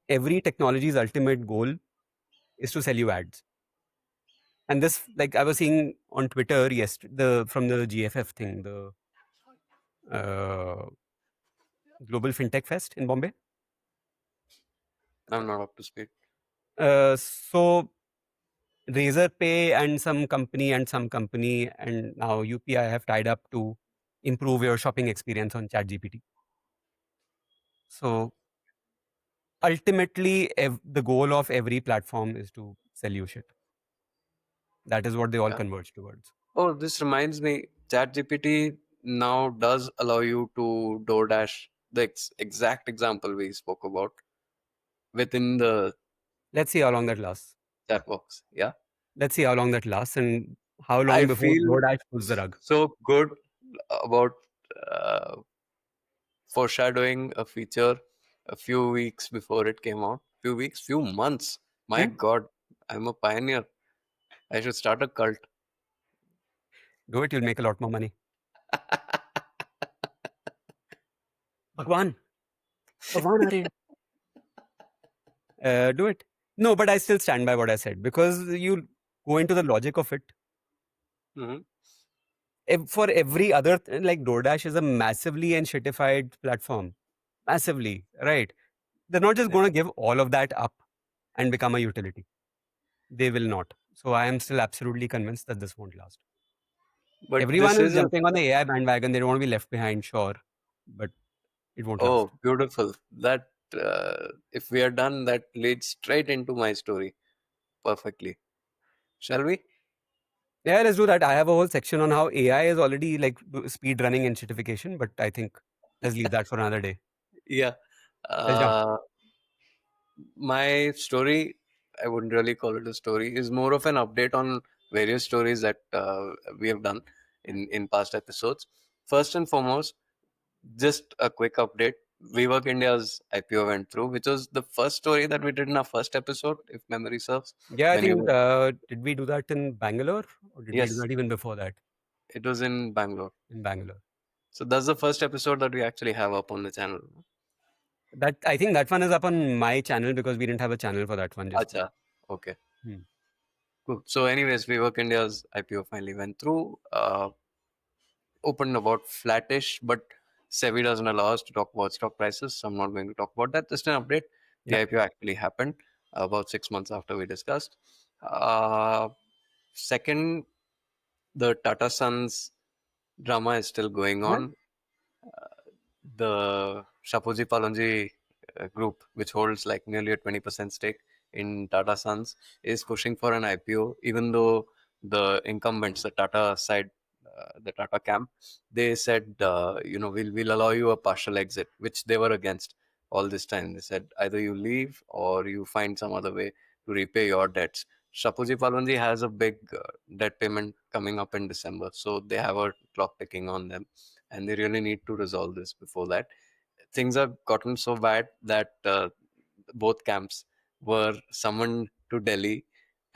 every technology's ultimate goal is to sell you ads. And this, like I was seeing on Twitter yesterday, from the GFF thing, the uh, Global FinTech Fest in Bombay. I'm not up to speed. So Razorpay and some company and now UPI have tied up to improve your shopping experience on ChatGPT. So ultimately, the goal of every platform is to sell you shit. That is what they all Yeah. converge towards. Oh, this reminds me. ChatGPT now does allow you to DoorDash the exact example we spoke about within the Let's see how long that lasts. chat box. Yeah. Let's see how long that lasts and how long I before feel DoorDash pulls the rug. so good about uh, foreshadowing a feature a few weeks before it came out. Few weeks, few months. My Hmm? God, I'm a pioneer. I should start a cult. Do it, you'll make a lot more money. Bhagwan, Bhagwan, are do it. No, but I still stand by what I said because you go into the logic of it. Hmm. For every other, like DoorDash is a massively enshittified platform. Massively, right? They're not just Yeah. going to give all of that up and become a utility. They will not. So I am still absolutely convinced that this won't last. But Everyone this is is a jumping on the AI bandwagon. They don't want to be left behind, sure, but it won't last. oh, beautiful. That if we are done, that leads straight into my story perfectly. Shall we? Yeah, let's do that. I have a whole section on how AI is already like speed running in certification, but I think let's leave that for another day. Yeah. Let's jump. Uh, my story, I wouldn't really call it a story, is more of an update on various stories that we have done in past episodes. First and foremost, just a quick update. WeWork India's IPO went through, which was the first story that we did in our first episode, if memory serves. Yeah, I When you think were, did we do that in Bangalore or did we do yes, that even before that it was in Bangalore. in Bangalore? So that's the first episode that we actually have up on the channel. That I think that one is up on my channel because we didn't have a channel for that one just yet. Acha. Okay. Hmm. Cool. So, anyways, WeWork India's IPO finally went through. Opened about flattish, but SEBI doesn't allow us to talk about stock prices. So I'm not going to talk about that. Just an update. The Yep. IPO actually happened about 6 months after we discussed. Uh, Second, the Tata Sons drama is still going What? on. The Shapoorji Pallonji group, which holds like nearly a 20% stake in Tata Sons, is pushing for an IPO, even though the incumbents, the Tata side, the Tata camp, they said, we'll allow you a partial exit, which they were against all this time. They said either you leave or you find some other way to repay your debts. Shapoorji Pallonji has a big debt payment coming up in December, so they have a clock ticking on them and they really need to resolve this before that. Things have gotten so bad that both camps were summoned to Delhi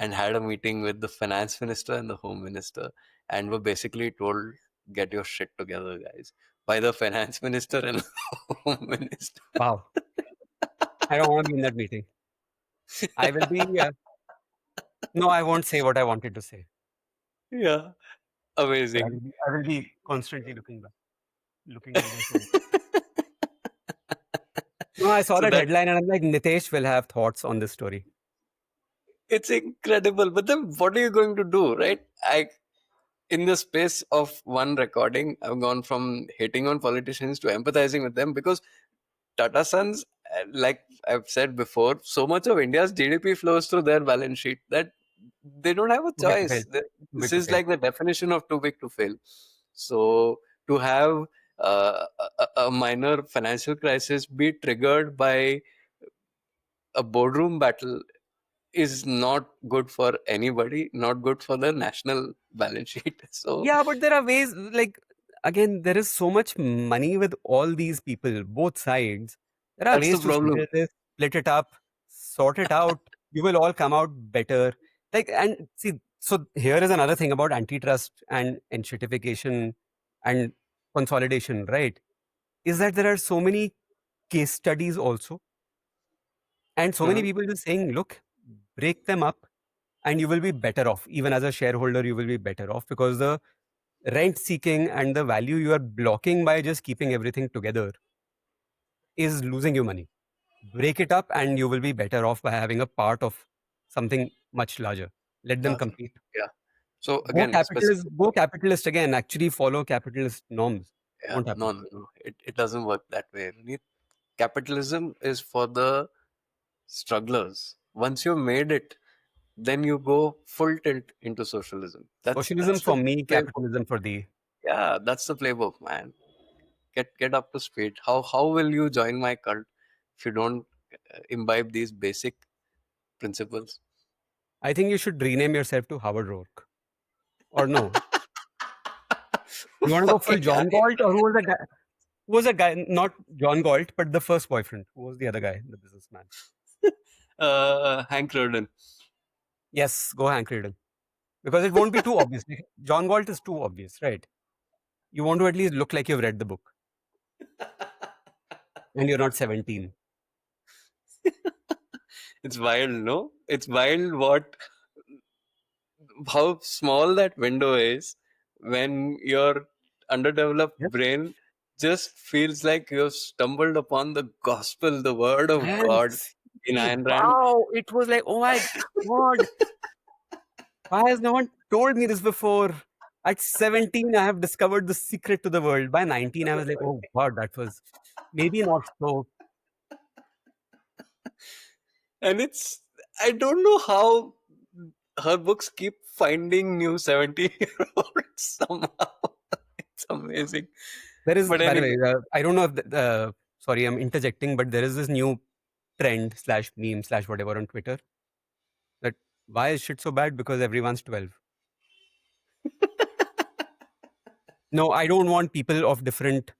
and had a meeting with the finance minister and the home minister and were basically told, get your shit together, guys, by the finance minister and the home minister. Wow. I don't want to be in that meeting. I will be. No, I won't say what I wanted to say, Yeah, but amazing. I will be constantly looking back, looking over my shoulder. No, I saw So that that headline and I'm like, Nitesh will have thoughts on this story. It's incredible. But then what are you going to do, right? In the space of one recording, I've gone from hating on politicians to empathizing with them, because Tata Sons, like I've said before, so much of India's GDP flows through their balance sheet that they don't have a Too big to fail. choice. Too This big to is fail. like the definition of too big to fail. So to have a minor financial crisis be triggered by a boardroom battle is not good for anybody, not good for the national balance sheet. So Yeah, but there are ways, like, again, there is so much money with all these people, both sides. There are that's the ways to problem. settle this, split it up, sort it out. You will all come out better. Like, and see, so here is another thing about antitrust and enshittification and consolidation, right? Is that there are so many case studies also, and so many Mhm. people just saying, look, break them up and you will be better off. Even as a shareholder, you will be better off because the rent seeking and the value you are blocking by just keeping everything together is losing you money. Break it up and you will be better off by having a part of something much larger. Let them Larger. compete. Yeah. So again, specific. Go capitalist again. Actually follow capitalist norms. Yeah. Won't happen. No, no, no. It doesn't work that way. Capitalism is for the strugglers. Once you've made it, then you go full tilt into socialism. Socialism That's the for me, playbook. capitalism for thee. Yeah, that's the playbook, man. Get up to speed. How will you join my cult if you don't imbibe these basic principles? I think you should rename yourself to Howard Rourke. Or no. You want to go full Fucking John guy. Galt or who was the guy? Who was the guy? Not John Galt, but the first boyfriend. Who was the other guy? The businessman. Hank Roden. Yes, go Hank Riddle. Because it won't be too obvious. Like, John Galt is too obvious, right? You want to at least look like you've read the book and you're not 17. It's wild, no? It's wild what how small that window is when your underdeveloped Yep. brain just feels like you've stumbled upon the gospel, the word of And God in see, Ayn Rand. wow, it was like, oh my God, why has no one told me this before? At 17, I have discovered the secret to the world. By 19, I was like, oh God, that was maybe not so. And I don't know how her books keep finding new 70-year-olds somehow. It's amazing. There is, But by the anyway, way, I don't know if, sorry, I'm interjecting, but there is this new trend slash meme slash whatever on Twitter that why is shit so bad? Because everyone's 12. No, I don't want people of different,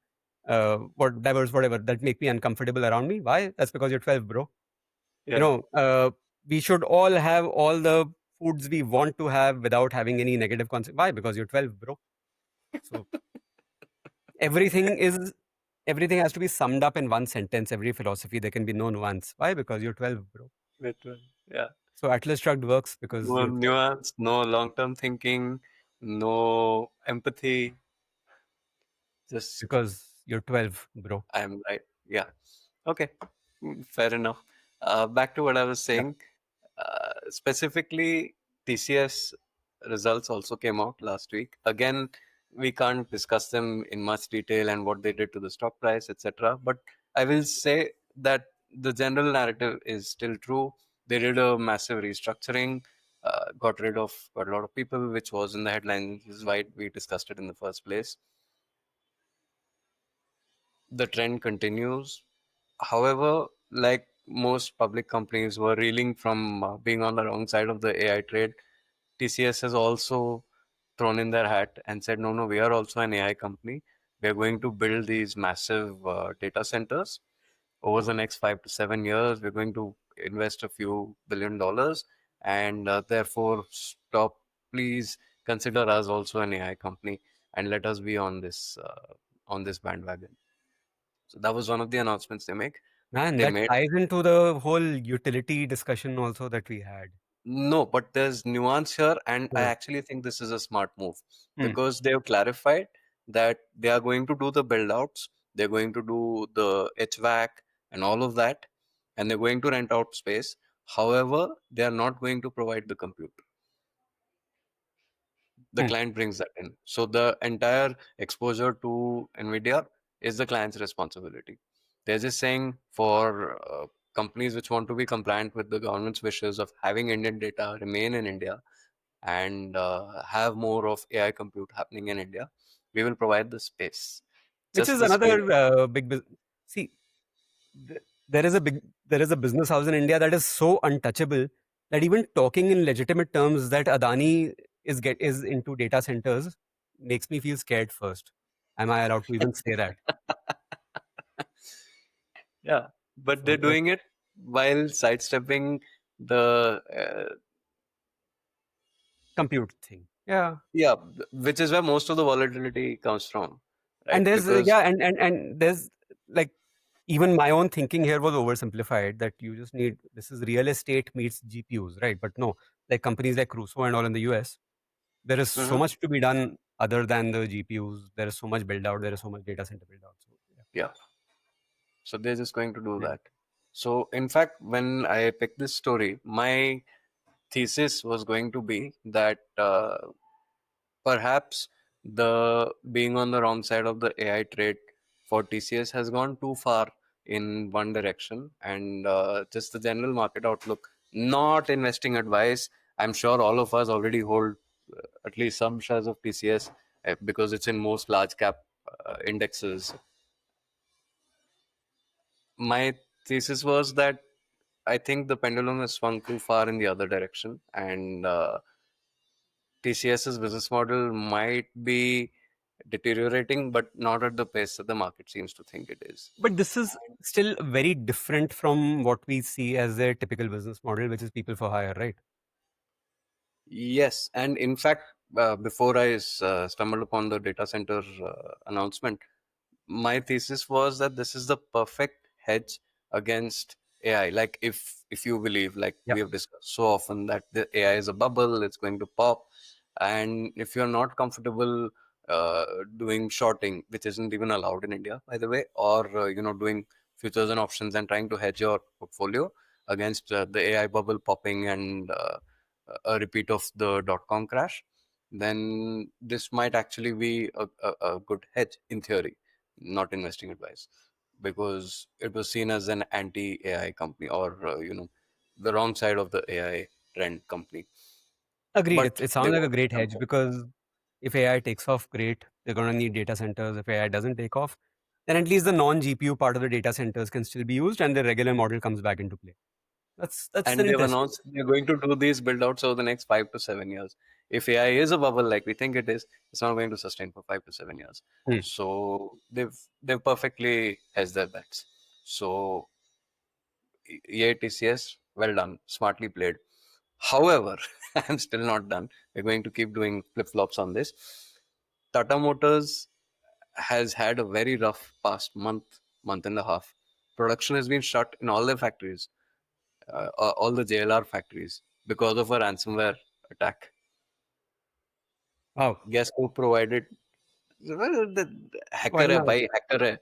whatever, that make me uncomfortable around me. Why? That's because you're 12, bro. You yeah, know, we should all have all the foods we want to have without having any negative consequence. Why? Because you're 12, bro. So everything is, everything has to be summed up in one sentence. Every philosophy, there can be no nuance. Why? Because you're 12, bro. literal. Yeah. So Atlas Shrugged works because No you're 12, nuance, no long term thinking, no empathy, just because you're 12, bro. I'm right. Yeah. Okay. Fair enough. Back to what I was Yeah. saying. Specifically, TCS results also came out last week. Again, we can't discuss them in much detail and what they did to the stock price, etc. But I will say that the general narrative is still true. They did a massive restructuring, got rid of quite a lot of people, which was in the headlines. This is why we discussed it in the first place. The trend continues. However, like most public companies were reeling from being on the wrong side of the AI trade, TCS has also thrown in their hat and said, no, no, we are also an AI company. We are going to build these massive data centers over the next 5 to 7 years. We're going to invest a few $1 billion, and therefore, stop. Please consider us also an AI company and let us be on this bandwagon. So that was one of the announcements they make. Man, They that made. ties into the whole utility discussion also that we had. No, but there's nuance here, and I Huh. actually think this is a smart move Hmm. because they've clarified that they are going to do the build outs, they're going to do the HVAC and all of that, and they're going to rent out space. However, they are not going to provide the compute. The Hmm. client brings that in. So the entire exposure to NVIDIA is the client's responsibility. They're just saying for companies which want to be compliant with the government's wishes of having Indian data remain in India and have more of AI compute happening in India, we will provide the space. Which Just is the space. another big see. th- there is a business house in India that is so untouchable that even talking in legitimate terms that Adani is into data centers makes me feel scared first. Am I allowed to even say that? Yeah, but they're So like doing it while sidestepping the compute thing. Yeah. yeah, which is where most of the volatility comes from, And right? there's Because yeah, and there's like even my own thinking here was oversimplified that you just need this is real estate meets GPUs, right? But no, like companies like Crusoe and all in the US, there is so mhm, much to be done other than the GPUs. There is so much build out. There is so much data center build out. So yeah, yeah, so they're just going to do yeah. that. So in fact, when I picked this story, my thesis was going to be that perhaps the being on the wrong side of the AI trade for TCS has gone too far in one direction, and just the general market outlook, not investing advice. I'm sure all of us already hold at least some shares of TCS because it's in most large cap indexes. My thesis was that I think the pendulum has swung too far in the other direction, and TCS's business model might be deteriorating, but not at the pace that the market seems to think it is. But this is still very different from what we see as their typical business model, which is people for hire, right? Yes, and in fact, before I stumbled upon the data center announcement, my thesis was that this is the perfect hedge against AI. Like if you believe, like Yeah. we have discussed so often, that the AI is a bubble, it's going to pop, and if you're not comfortable doing shorting, which isn't even allowed in India, by the way, or doing futures and options and trying to hedge your portfolio against the AI bubble popping and a repeat of the dot-com crash, then this might actually be a good hedge in theory, not investing advice, because it was seen as an anti-AI company or the wrong side of the AI trend company. Agreed. But It they sounds like a won't great hedge jump. because if AI takes off, great. They're going to need data centers. If AI doesn't take off, then at least the non GPU part of the data centers can still be used and the regular model comes back into play. That's And still they've interesting. announced they're going to do these build outs over the next 5 to 7 years. If AI is a bubble like we think it is, it's not going to sustain for 5 to 7 years. Hmm. So they've perfectly hedged their bets. So EA TCS, well done, smartly played. However, I'm still not done. We're going to keep doing flip flops on this. Tata Motors has had a very rough past month and a half. Production has been shut in all their factories, all the JLR factories, because of a ransomware attack. Wow. Guess who provided? Well, the hacker Why hai, not? bhai, hacker hai.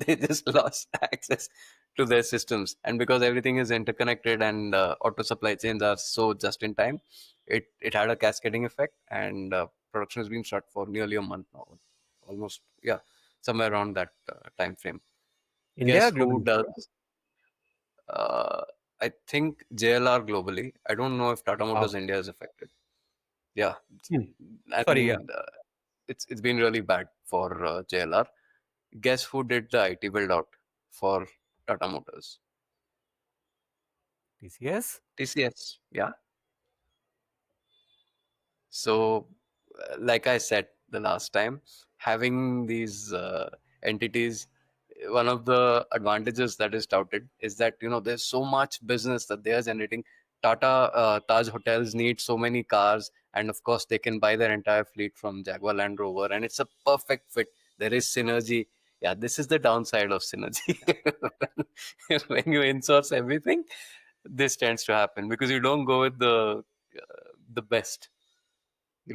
They just lost access to their systems, and because everything is interconnected and auto supply chains are so just in time, it had a cascading effect, and production has been shut for nearly a month now, almost, yeah, somewhere around that time frame. India Guess who globally. does? Uh, I think JLR globally. I don't know if Tata Motors Wow. India is affected. Yeah, Hmm. Sorry. Yeah. and it's been really bad for JLR. Guess who did the IT build out for Tata Motors? TCS. TCS. Yeah. So, like I said the last time, having these entities, one of the advantages that is touted is that there's so much business that they are generating. Tata Taj Hotels need so many cars, and of course they can buy their entire fleet from Jaguar Land Rover, and it's a perfect fit. There is synergy. Yeah, this is the downside of synergy. When you insource everything, this tends to happen because you don't go with the best.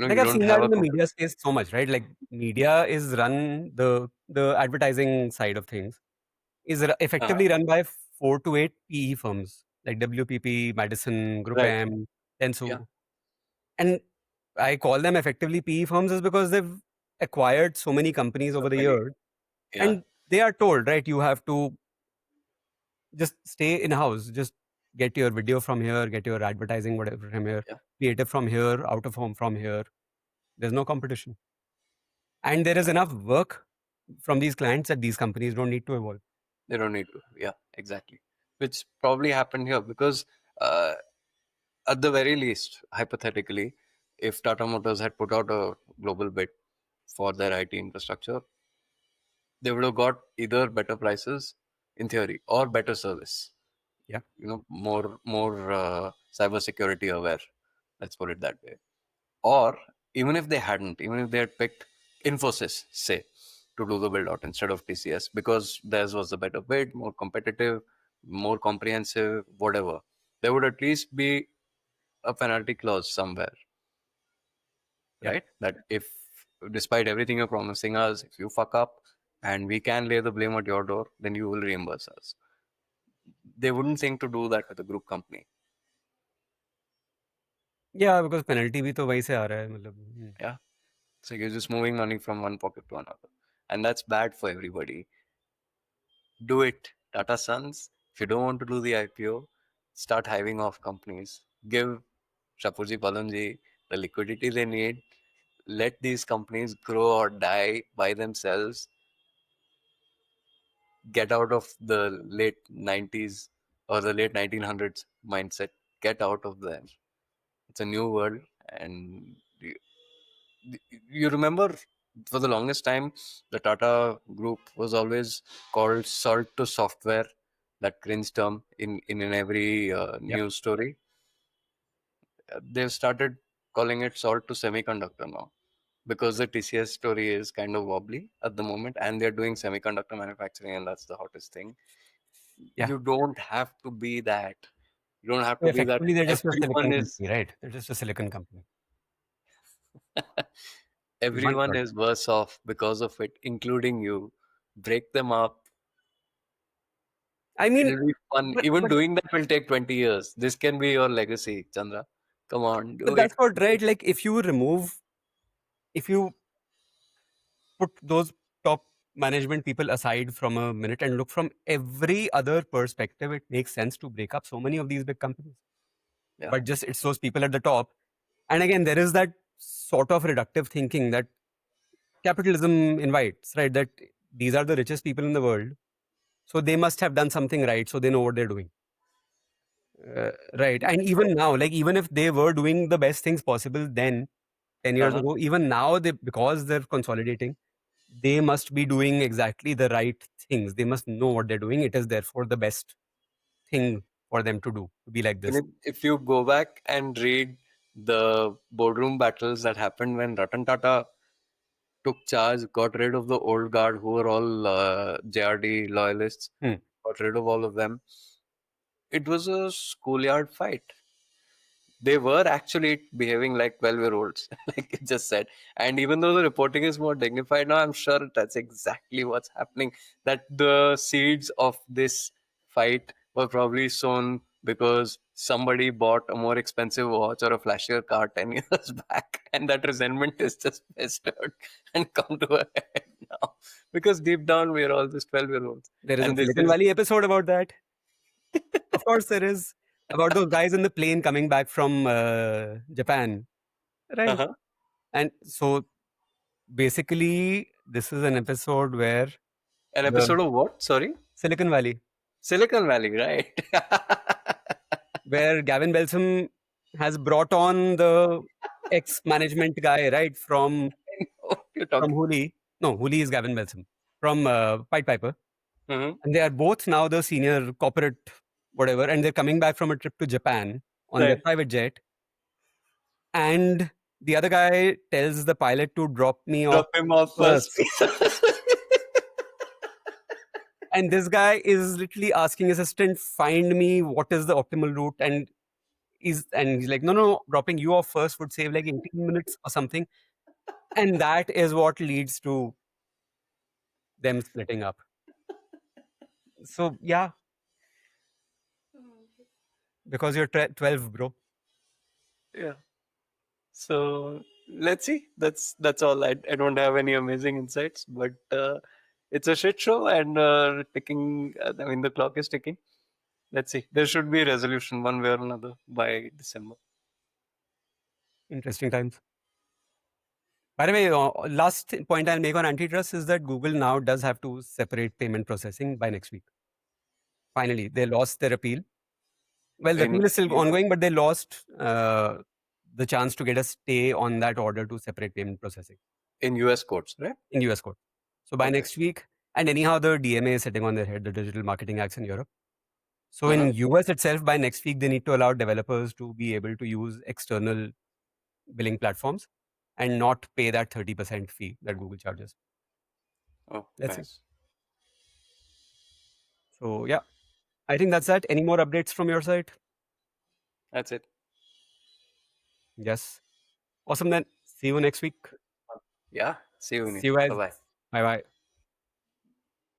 Like You I've don't seen have that a in the Coca. media space so much, right? Like media is run the advertising side of things is Uh, effectively run by 4 to 8 PE firms. like WPP, Madison, Group Right. M, Yeah. Dentsu. And I call them effectively PE firms is because they've acquired so many companies So over the many. years. Yeah. And they are told, right, you have to just stay in house, just get your video from here, get your advertising, whatever from here, Yeah. creative from here, out of home from here. There's no competition. And there is enough work from these clients that these companies don't need to evolve. They don't need to. Yeah. Exactly. Which probably happened here because, uh, at the very least, hypothetically, if Tata Motors had put out a global bid for their IT infrastructure, they would have got either better prices in theory or better service. Yeah. More cyber security aware. Let's put it that way. Or even if they hadn't, even if they had picked Infosys, say, to do the build out instead of TCS, because theirs was the better bid, more competitive, more comprehensive, whatever, there would at least be a penalty clause somewhere, Yeah. right? That if, despite everything you're promising us, if you fuck up and we can lay the blame at your door, then you will reimburse us. They wouldn't think to do that with a group company. Yeah, because penalty भी तो वहीं से आ रहा है मतलब. Yeah. So you're just moving money from one pocket to another. And that's bad for everybody. Do it, Tata Sons. If you don't want to do the IPO, start hiving off companies. Give Shapoorji Palonji the liquidity they need. Let these companies grow or die by themselves. Get out of the late 90s or the late 1900s mindset. Get out of there. It's a new world. And you remember, for the longest time, the Tata group was always called salt to software, that cringe term in every Yeah. news story. They've started calling it salt to semiconductor now because the TCS story is kind of wobbly at the moment and they're doing semiconductor manufacturing and that's the hottest thing. Yeah. You don't have to be that. You don't have So to be that effectively, they're just a everyone silicon is company, right? They're just a silicon company. One everyone third. is worse off because of it, including you. Break them up. I mean, It'll be fun. but, Even but doing that will take 20 years. This can be your legacy, Chandra. Come on, but do it. that's what, right? Like if you put those top management people aside from a minute and look from every other perspective, it makes sense to break up so many of these big companies. Yeah. But just it's those people at the top. And again, there is that sort of reductive thinking that capitalism invites, right? That these are the richest people in the world. So they must have done something right. So they know what they're doing. Right. And even now, like even if they were doing the best things possible then 10 years Uh-huh. ago, even now they because they're consolidating, they must be doing exactly the right things. They must know what they're doing. It is therefore the best thing for them to do, to be like And this. if you go back and read the boardroom battles that happened when Ratan Tata took charge, got rid of the old guard who were all JRD loyalists, Hmm. got rid of all of them, it was a schoolyard fight. They were actually behaving like 12-year-olds, like you just said. And even though the reporting is more dignified now, I'm sure that's exactly what's happening. That the seeds of this fight were probably sown because somebody bought a more expensive watch or a flashier car 10 years back. And that resentment is just festered and come to a head now. Because deep down, we're all just 12-year-olds. There is a And this Silicon is. Valley episode about that. Of course, there is about those guys in the plane coming back from Japan, right? Uh-huh. And so basically, this is an episode where An the episode of what? Sorry? Silicon Valley, Silicon Valley, right? where Gavin Belsom has brought on the ex-management guy, right, What you're from talking. Huli. No, Huli is Gavin Belsom from Pied Piper, Hmm. and they are both now the senior corporate whatever, and they're coming back from a trip to Japan on their Right. private jet, and the other guy tells the pilot to drop me off Drop him off first. first. And this guy is literally asking his assistant, find me what is the optimal route. And he's like, no, no, dropping you off first would save like 18 minutes or something. And that is what leads to them splitting up. So yeah, because you're 12, bro. Yeah. So let's see. That's all. I don't have any amazing insights, but it's a shit show and ticking. I mean, the clock is ticking. Let's see. There should be a resolution one way or another by December. Interesting times. By the way, last point I'll make on antitrust is that Google now does have to separate payment processing by next week. Finally, they lost their appeal. Well, the In appeal is still US, ongoing, but they lost the chance to get a stay on that order to separate payment processing in US courts, right? in US court. So by Okay. next week, and anyhow, the DMA is sitting on their head, the Digital Marketing Acts in Europe. So Uh-huh. in US itself, by next week, they need to allow developers to be able to use external billing platforms and not pay that 30% fee that Google charges. Oh, Let's see. nice. So yeah, I think that's that. Any more updates from your side? That's it. Yes. Awesome then. See you next week. Yeah. See you, See you Nitesh. Bye guys. bye. Bye bye.